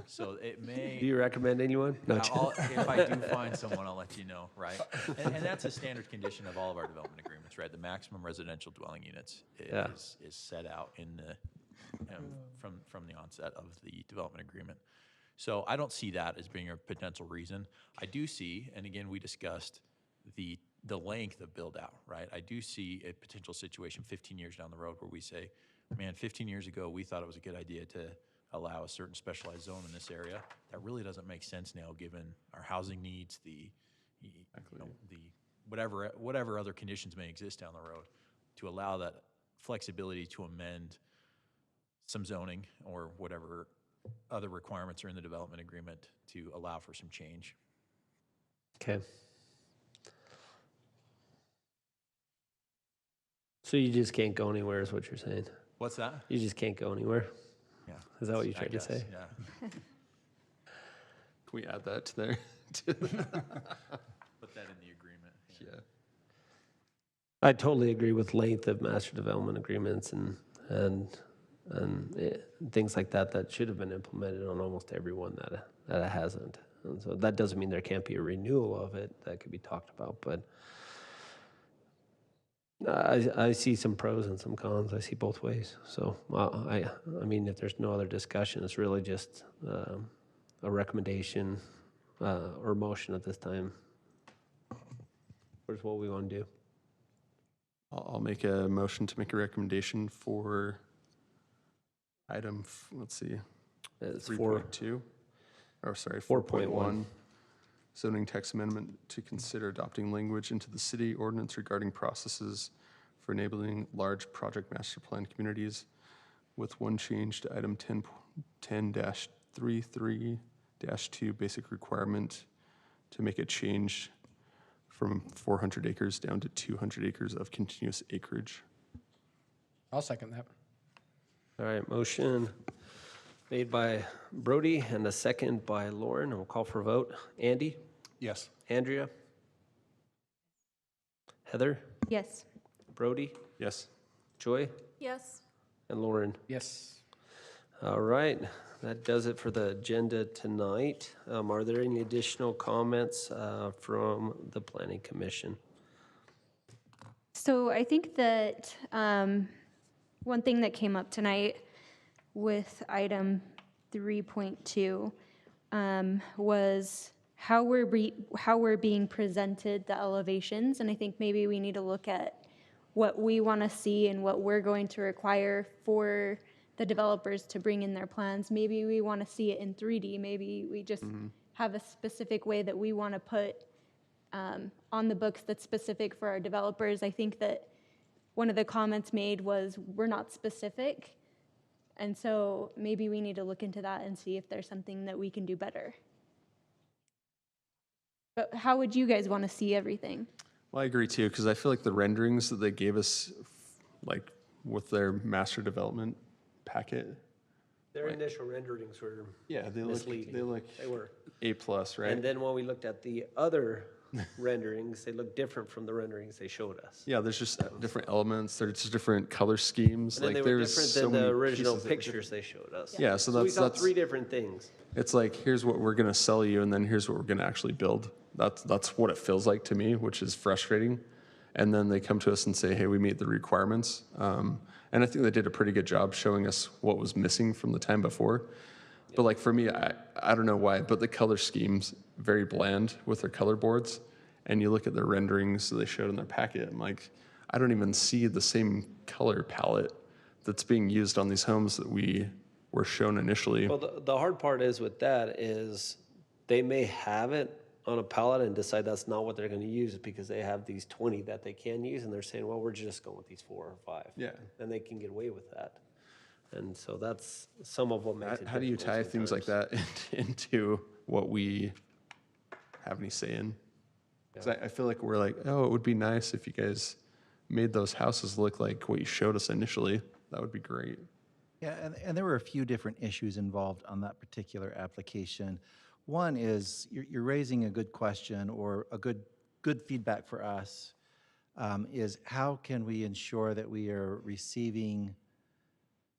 So it may. Do you recommend anyone? No. If I do find someone, I'll let you know, right? And that's a standard condition of all of our development agreements, right? The maximum residential dwelling units is set out in from the onset of the development agreement. So I don't see that as being a potential reason. I do see, and again, we discussed the length of build out, right? I do see a potential situation 15 years down the road where we say, man, 15 years ago, we thought it was a good idea to allow a certain specialized zone in this area. That really doesn't make sense now, given our housing needs, the whatever other conditions may exist down the road, to allow that flexibility to amend some zoning or whatever other requirements are in the development agreement to allow for some change. Okay. So you just can't go anywhere is what you're saying? What's that? You just can't go anywhere? Yeah. Is that what you I tried to guess, say? Yeah. Can we add that to there? Put that in the agreement. Yeah. I totally agree with length of master development agreements and things like that should have been implemented on almost everyone that it hasn't. And so that doesn't mean there can't be a renewal of it that could be talked about, but I see some pros and some cons. I see both ways. So I mean, if there's no other discussion, it's really just a recommendation or motion at this time. Where's what we want to do? I'll make a motion to make a recommendation for item, let's see, It's 3.2, or sorry, 4.1. 4.1. Zoning text amendment to consider adopting language into the city ordinance regarding processes for enabling large project master plan communities, with one change to item 10-33-2 basic requirement to make a change from 400 acres down to 200 acres of continuous acreage. I'll second that. All right, motion made by Brody and a second by Lauren, and we'll call for a vote. Andy? Yes. Andrea? Heather? Yes. Brody? Yes. Joy? Yes. And Lauren? Yes. All right, that does it for the agenda tonight. Are there any additional comments from the Planning Commission? So I think that one thing that came up tonight with item 3.2 was how we're being presented the elevations, and I think maybe we need to look at what we want to see and what we're going to require for the developers to bring in their plans. Maybe we want to see it in 3D. Maybe we just have a specific way that we want to put on the books that's specific for our developers. I think that one of the comments made was we're not specific. And so maybe we need to look into that and see if there's something that we can do better. But how would you guys want to see everything? Well, I agree too, because I feel like the renderings that they gave us, like with their master development packet, Their initial renderings were they misleading. they look They were. A+, right? And then when we looked at the other renderings, they looked different from the renderings they showed us. Yeah, there's just different elements. There's just different color schemes. And then Like they were there's different so than the many original pieces that were pictures they showed us. Yeah, so we that's saw three different things. It's like, here's what we're gonna sell you, and then here's what we're gonna actually build. That's what it feels like to me, which is frustrating. And then they come to us and say, hey, we meet the requirements. And I think they did a pretty good job showing us what was missing from the time before. But like for me, I don't know why, but the color scheme's very bland with their color boards. And you look at their renderings that they showed in their packet, I'm like, I don't even see the same color palette that's being used on these homes that we were shown initially. Well, the hard part is with that is they may have it on a palette and decide that's not what they're going to use because they have these 20 that they can use, and they're saying, well, we're just going with these 4 or 5. Yeah. And they can get away with that. And so that's some of what makes it How do you tie difficult things like sometimes. that into what we have any say in? Because I feel like we're like, oh, it would be nice if you guys made those houses look like what you showed us initially. That would be great. Yeah, and there were a few different issues involved on that particular application. One is you're raising a good question, or a good feedback for us, is how can we ensure that we are receiving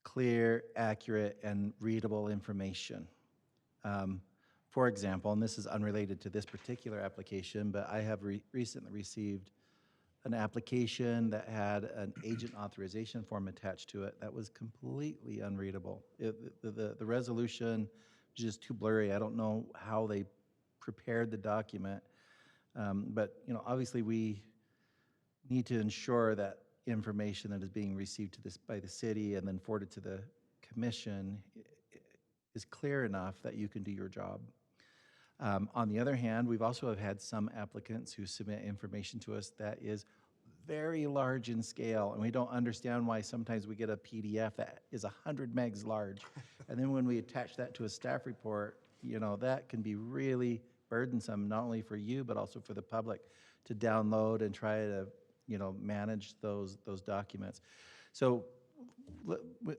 clear, accurate, and readable information? For example, and this is unrelated to this particular application, but I have recently received an application that had an agent authorization form attached to it that was completely unreadable. The resolution was just too blurry. I don't know how they prepared the document. But, you know, obviously we need to ensure that information that is being received to this by the city and then forwarded to the commission is clear enough that you can do your job. On the other hand, we've also have had some applicants who submit information to us that is very large in scale, and we don't understand why sometimes we get a PDF that is 100 megs large. And then when we attach that to a staff report, you know, that can be really burdensome, not only for you, but also for the public to download and try to, you know, manage those documents. So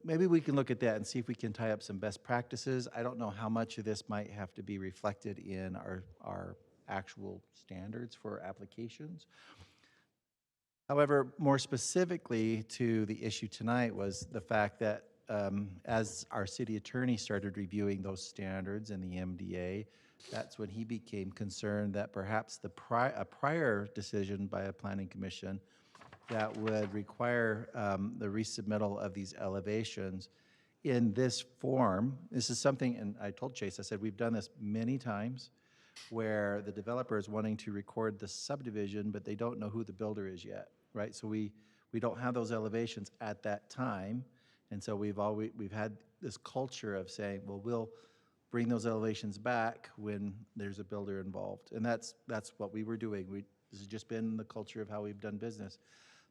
maybe we can look at that and see if we can tie up some best practices. I don't know how much of this might have to be reflected in our actual standards for applications. However, more specifically to the issue tonight was the fact that as our city attorney started reviewing those standards in the MDA, that's when he became concerned that perhaps a prior decision by a planning commission that would require the resubmittal of these elevations in this form. This is something, and I told Chase, I said, we've done this many times where the developer is wanting to record the subdivision, but they don't know who the builder is yet, right? So we don't have those elevations at that time. And so we've had this culture of saying, well, we'll bring those elevations back when there's a builder involved. And that's what we were doing. This has just been the culture of how we've done business.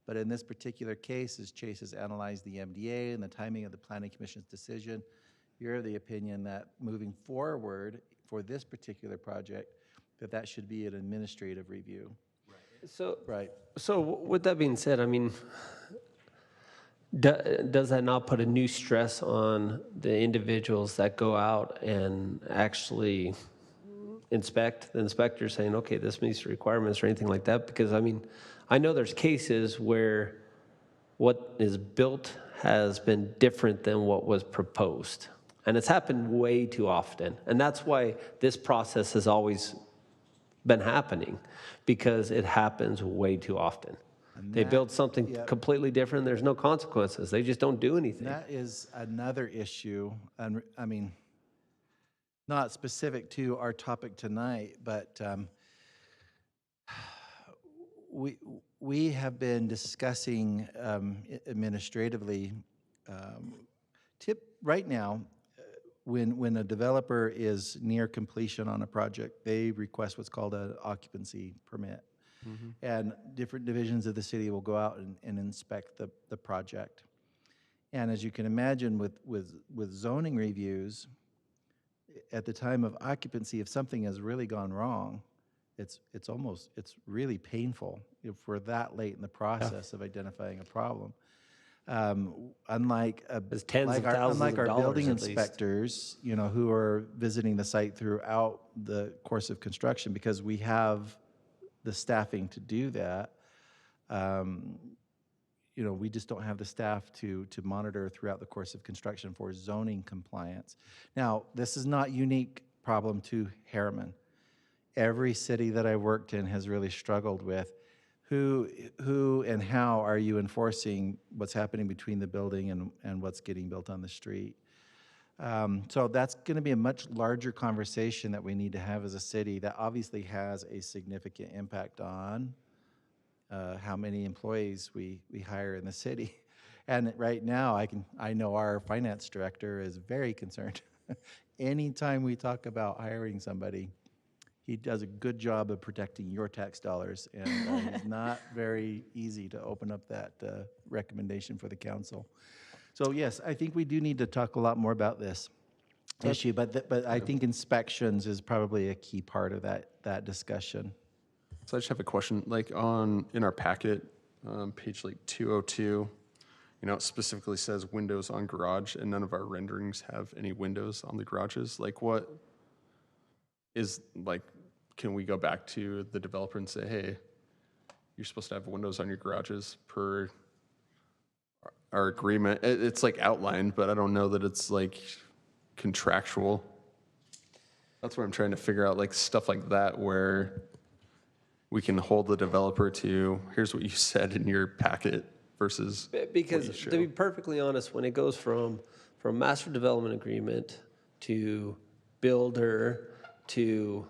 But in this particular case, as Chase has analyzed the MDA and the timing of the Planning Commission's decision, you're of the opinion that moving forward for this particular project, that should be an administrative review. So, Right. So with that being said, I mean, does that not put a new stress on the individuals that go out and actually inspect? The inspector saying, okay, this meets the requirements or anything like that? Because, I mean, I know there's cases where what is built has been different than what was proposed. And it's happened way too often. And that's why this process has always been happening, because it happens way too often. They build something completely different. There's no consequences. They just don't do anything. That is another issue. And I mean, not specific to our topic tonight, but we have been discussing administratively. Right now, when a developer is near completion on a project, they request what's called an occupancy permit. Mm-hmm. And different divisions of the city will go out and inspect the project. And as you can imagine, with zoning reviews, at the time of occupancy, if something has really gone wrong, it's really painful if we're that late in the process of identifying a problem. Unlike our building inspectors, you know, who are visiting the site throughout the course of construction, because we have the staffing to do that. You know, we just don't have the staff to monitor throughout the course of construction for zoning compliance. Now, this is not unique problem to Harriman. Every city that I worked in has really struggled with who and how are you enforcing what's happening between the building and what's getting built on the street. So that's going to be a much larger conversation that we need to have as a city that obviously has a significant impact on how many employees we hire in the city. And right now, I know our finance director is very concerned. Anytime we talk about hiring somebody, he does a good job of protecting your tax dollars, and it's not very easy to open up that recommendation for the council. So yes, I think we do need to talk a lot more about this issue, but I think inspections is probably a key part of that discussion. So I just have a question, like in our packet, page like 202, you know, it specifically says windows on garage, and none of our renderings have any windows on the garages. Like, what is, like, can we go back to the developer and say, hey, you're supposed to have windows on your garages per our agreement? It's like outlined, but I don't know that it's like contractual. That's what I'm trying to figure out, like stuff like that, where we can hold the developer to, here's what you said in your packet versus Because what you to be show. perfectly honest, when it goes from master development agreement to builder to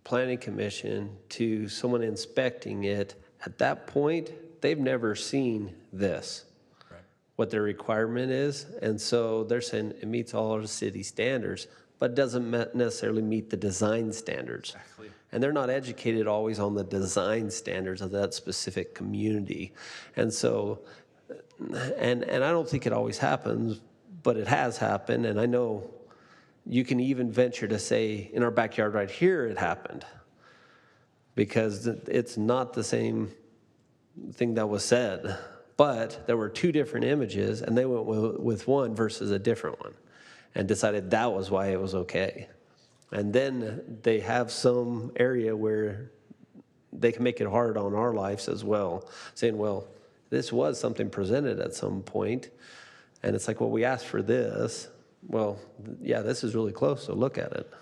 planning commission to someone inspecting it, at that point, they've never seen this, what their requirement is. And so they're saying it meets all our city standards, but doesn't necessarily meet the design standards. And they're not educated always on the design standards of that specific community. And so, and I don't think it always happens, but it has happened. And I know you can even venture to say, in our backyard right here, it happened. Because it's not the same thing that was said. But there were two different images, and they went with one versus a different one and decided that was why it was okay. And then they have some area where they can make it hard on our lives as well, saying, well, this was something presented at some point, and it's like, well, we asked for this. Well, yeah, this is really close, so look at it.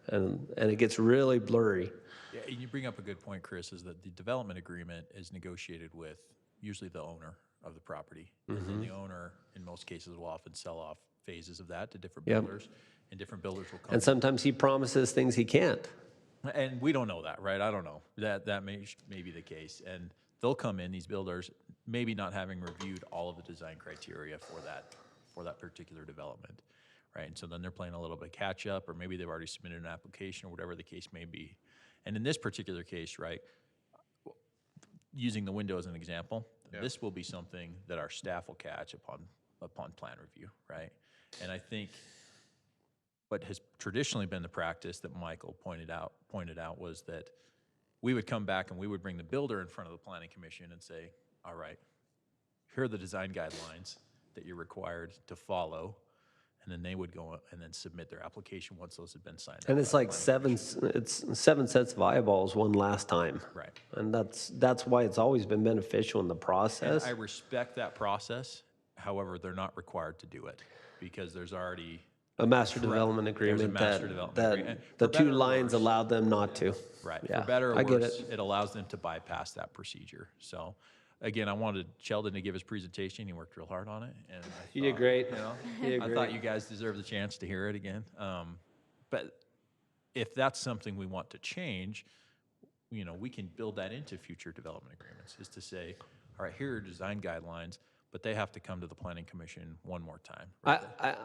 And it gets really blurry. Yeah, and you bring up a good point, Chris, is that the development agreement is negotiated with usually the owner of the property. And then the owner, in most cases, will often sell off phases of that to different Yep. builders, and different builders will come. And sometimes he promises things he can't. And we don't know that, right? I don't know. That may be the case. And they'll come in, these builders, maybe not having reviewed all of the design criteria for that particular development, right? And so then they're playing a little bit of catch up, or maybe they've already submitted an application or whatever the case may be. And in this particular case, right, using the window as an example, this will be something that our staff will catch upon plan review, right? And I think what has traditionally been the practice that Michael pointed out was that we would come back and we would bring the builder in front of the planning commission and say, all right, here are the design guidelines that you're required to follow. And then they would go and then submit their application once those had been signed. And it's like seven sets of eyeballs one last time. Right. And that's why it's always been beneficial in the And process. I respect that process. However, they're not required to do it because there's already A master Correct. development There's a agreement master development that agreement. the For better two or lines worse. allowed them not to. Right. Yeah, For better or I get worse, it. it allows them to bypass that procedure. So, again, I wanted Sheldon to give his presentation. He worked real hard on it, and You did great. You know, You did I great. thought you guys deserved the chance to hear it again. But if that's something we want to change, you know, we can build that into future development agreements. Is to say, all right, here are design guidelines, but they have to come to the planning commission one more time.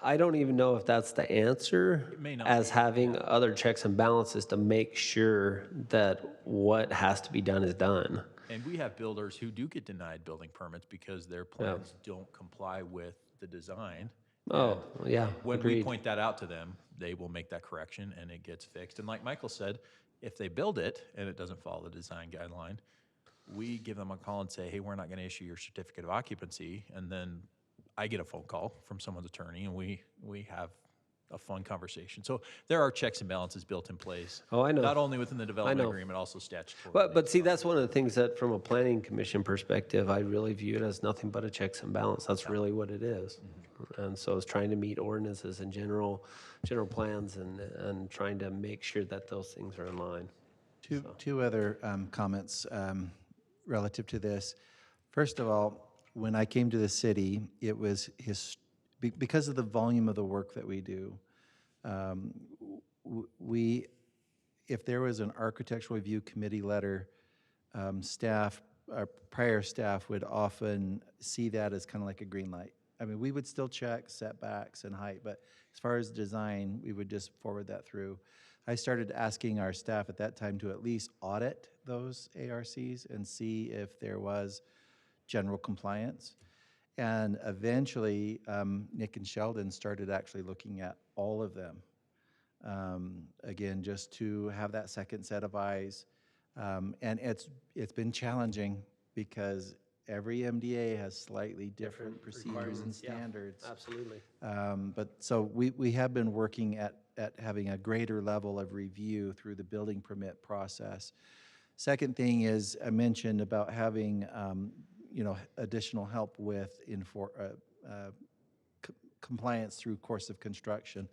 I don't even know if that's the answer, It may not as be, having other checks and balances to make sure that what has to be done is done. And we have builders who do get denied building permits because their plans don't comply with the design. Oh, yeah, When we agreed. point that out to them, they will make that correction and it gets fixed. And like Michael said, if they build it and it doesn't follow the design guideline, we give them a call and say, hey, we're not going to issue your certificate of occupancy. And then I get a phone call from someone's attorney and we have a fun conversation. So there are checks and balances built in place. Oh, I know. Not only within the development know. agreement, also statutory. But see, that's one of the things that from a planning commission perspective, I really view it as nothing but a checks and balance. That's really what it is. And so it's trying to meet ordinances and general plans and trying to make sure that those things are in line. Two other comments relative to this. First of all, when I came to the city, it was because of the volume of the work that we do. If there was an architectural review committee letter, our prior staff would often see that as kind of like a green light. I mean, we would still check setbacks and height, but as far as design, we would just forward that through. I started asking our staff at that time to at least audit those ARCs and see if there was general compliance. And eventually, Nick and Sheldon started actually looking at all of them. Again, just to have that second set of eyes. And it's been challenging because every MDA has slightly different procedures and standards. Absolutely. But so we have been working at having a greater level of review through the building permit process. Second thing is I mentioned about having additional help with compliance through course of construction.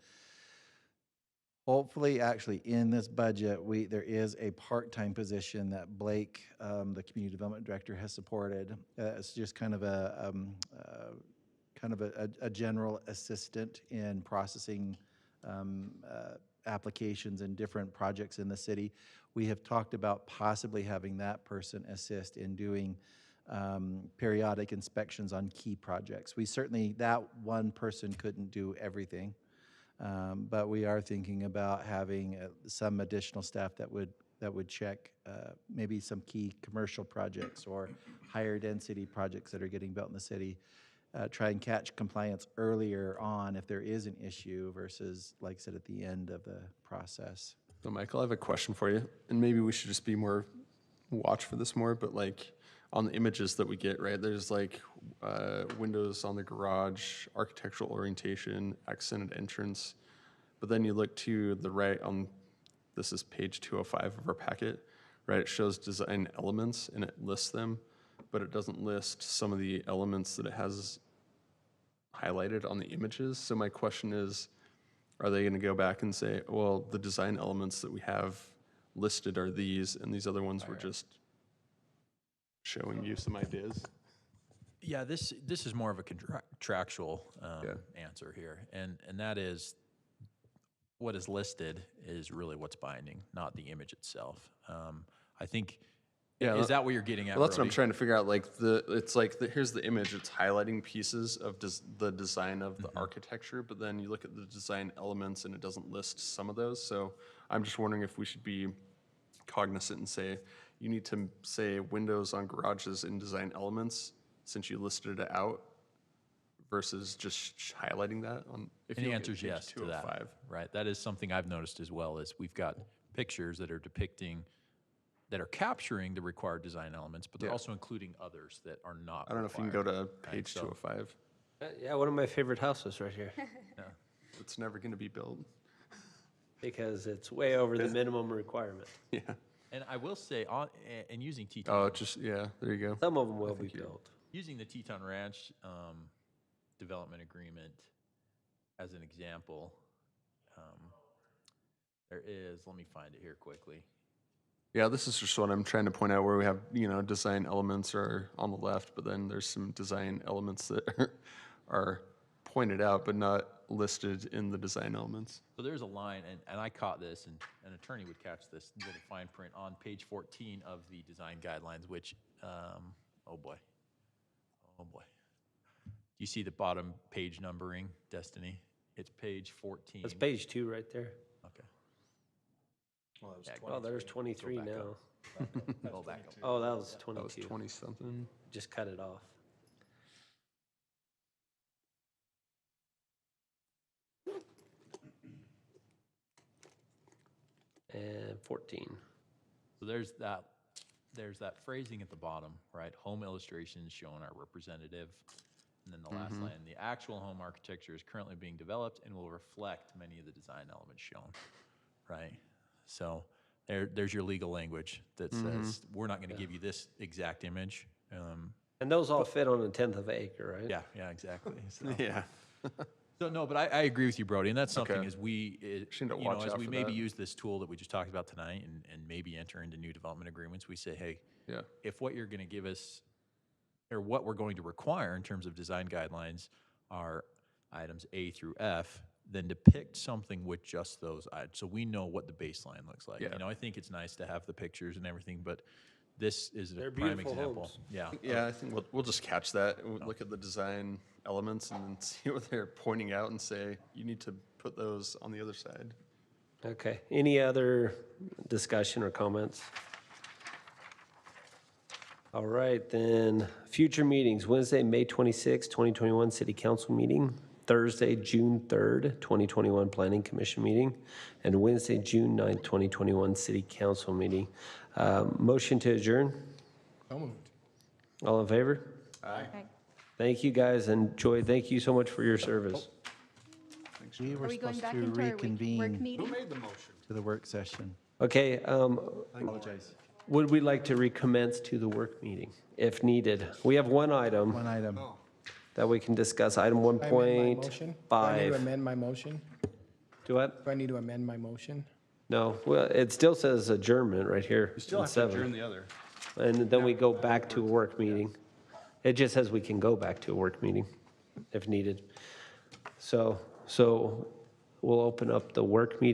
Hopefully, actually, in this budget, there is a part-time position that Blake, the Community Development Director, has supported. It's just kind of a general assistant in processing applications and different projects in the city. We have talked about possibly having that person assist in doing periodic inspections on key projects. That one person couldn't do everything. But we are thinking about having some additional staff that would check maybe some key commercial projects or higher density projects that are getting built in the city. Try and catch compliance earlier on if there is an issue versus, like I said, at the end of the process. So Michael, I have a question for you, and maybe we should just be more, watch for this more, but like on the images that we get, right, there's like windows on the garage, architectural orientation, accented entrance, but then you look to the right on, this is page 205 of our packet, right, it shows design elements and it lists them, but it doesn't list some of the elements that it has highlighted on the images. So my question is, are they gonna go back and say, well, the design elements that we have listed are these, and these other ones were just showing you some ideas? Yeah, this is more of a contractual answer here, and that is what is listed is really what's binding, not the image itself. I think, is that what you're getting at? Well, that's what I'm Brody? trying to figure out. Like here's the image. It's highlighting pieces of the design of the architecture, but then you look at the design elements and it doesn't list some of those. So I'm just wondering if we should be cognizant and say, you need to say windows on garages in design elements since you listed it out versus just highlighting that on. And the answer is yes to that, right? That is something I've noticed as well, is we've got pictures that are depicting, that are capturing the required design elements, but they're also including others that are not I don't know if you can go to page 205. Yeah, one of my favorite houses right here. It's never going to be built. Because it's way over the minimum requirement. Yeah. And I will say, and using Teton. Oh, there you go. Some of them will be built. Using the Teton Ranch development agreement as an example, there is, let me find it here quickly. Yeah, this is just what I'm trying to point out, where we have, design elements are on the left, but then there's some design elements that are pointed out but not listed in the design elements. So there's a line, and I caught this, and an attorney would catch this little fine print on page 14 of the design guidelines, which, oh boy. You see the bottom page numbering, Destiny? It's page 14. That's page 2 right there. Okay. Oh, there's 23 now. Go back up. Oh, that was 22. That was 20-something. Just cut it off. And 14. So there's that phrasing at the bottom, right? Home illustrations shown are representative. And then the last line, the actual home architecture is currently being developed and will reflect many of the design elements shown, right? So there's your legal language that says, we're not going to give you this exact image. And those all fit on a 1/10 of an acre, right? Yeah, exactly. So, Yeah. so no, but I agree with you, Brody, and that's something Okay. as we, Should you watch know, as out we for maybe that. use this tool that we just talked about tonight and maybe enter into new development agreements, we say, hey, Yeah. if what you're going to give us, or what we're going to require in terms of design guidelines are items A through F, then depict something with just those items, so we know what the baseline looks like. Yeah. You know, I think it's nice to have the pictures and everything, but this is a They're prime beautiful example. homes. Yeah. Yeah, I think we'll just catch that. We'll look at the design elements and then see what they're pointing out and say, you need to put those on the other side. Okay. Any other discussion or comments? All right, then, future meetings, Wednesday, May 26, 2021, City Council meeting, Thursday, June 3rd, 2021, Planning Commission meeting, and Wednesday, June 9th, 2021, City Council meeting. Motion to adjourn? So moved. All in favor? Okay. Thank you, guys, and Joy, thank you so much for your service. We were Are we going supposed back to into our work reconvene meeting? to the work session. Okay, I apologize. would we like to recommence to the work meeting if needed? We have one item One item. that we can discuss, item I amend my motion. I need to 1.5. amend my motion. Do what? Do I need to amend my motion? No, well, it still says adjournment right here. You still in have to 7. adjourn the other. And then we go back to a work meeting. It just says we can go back to a work meeting if needed. So we'll open up the work meeting.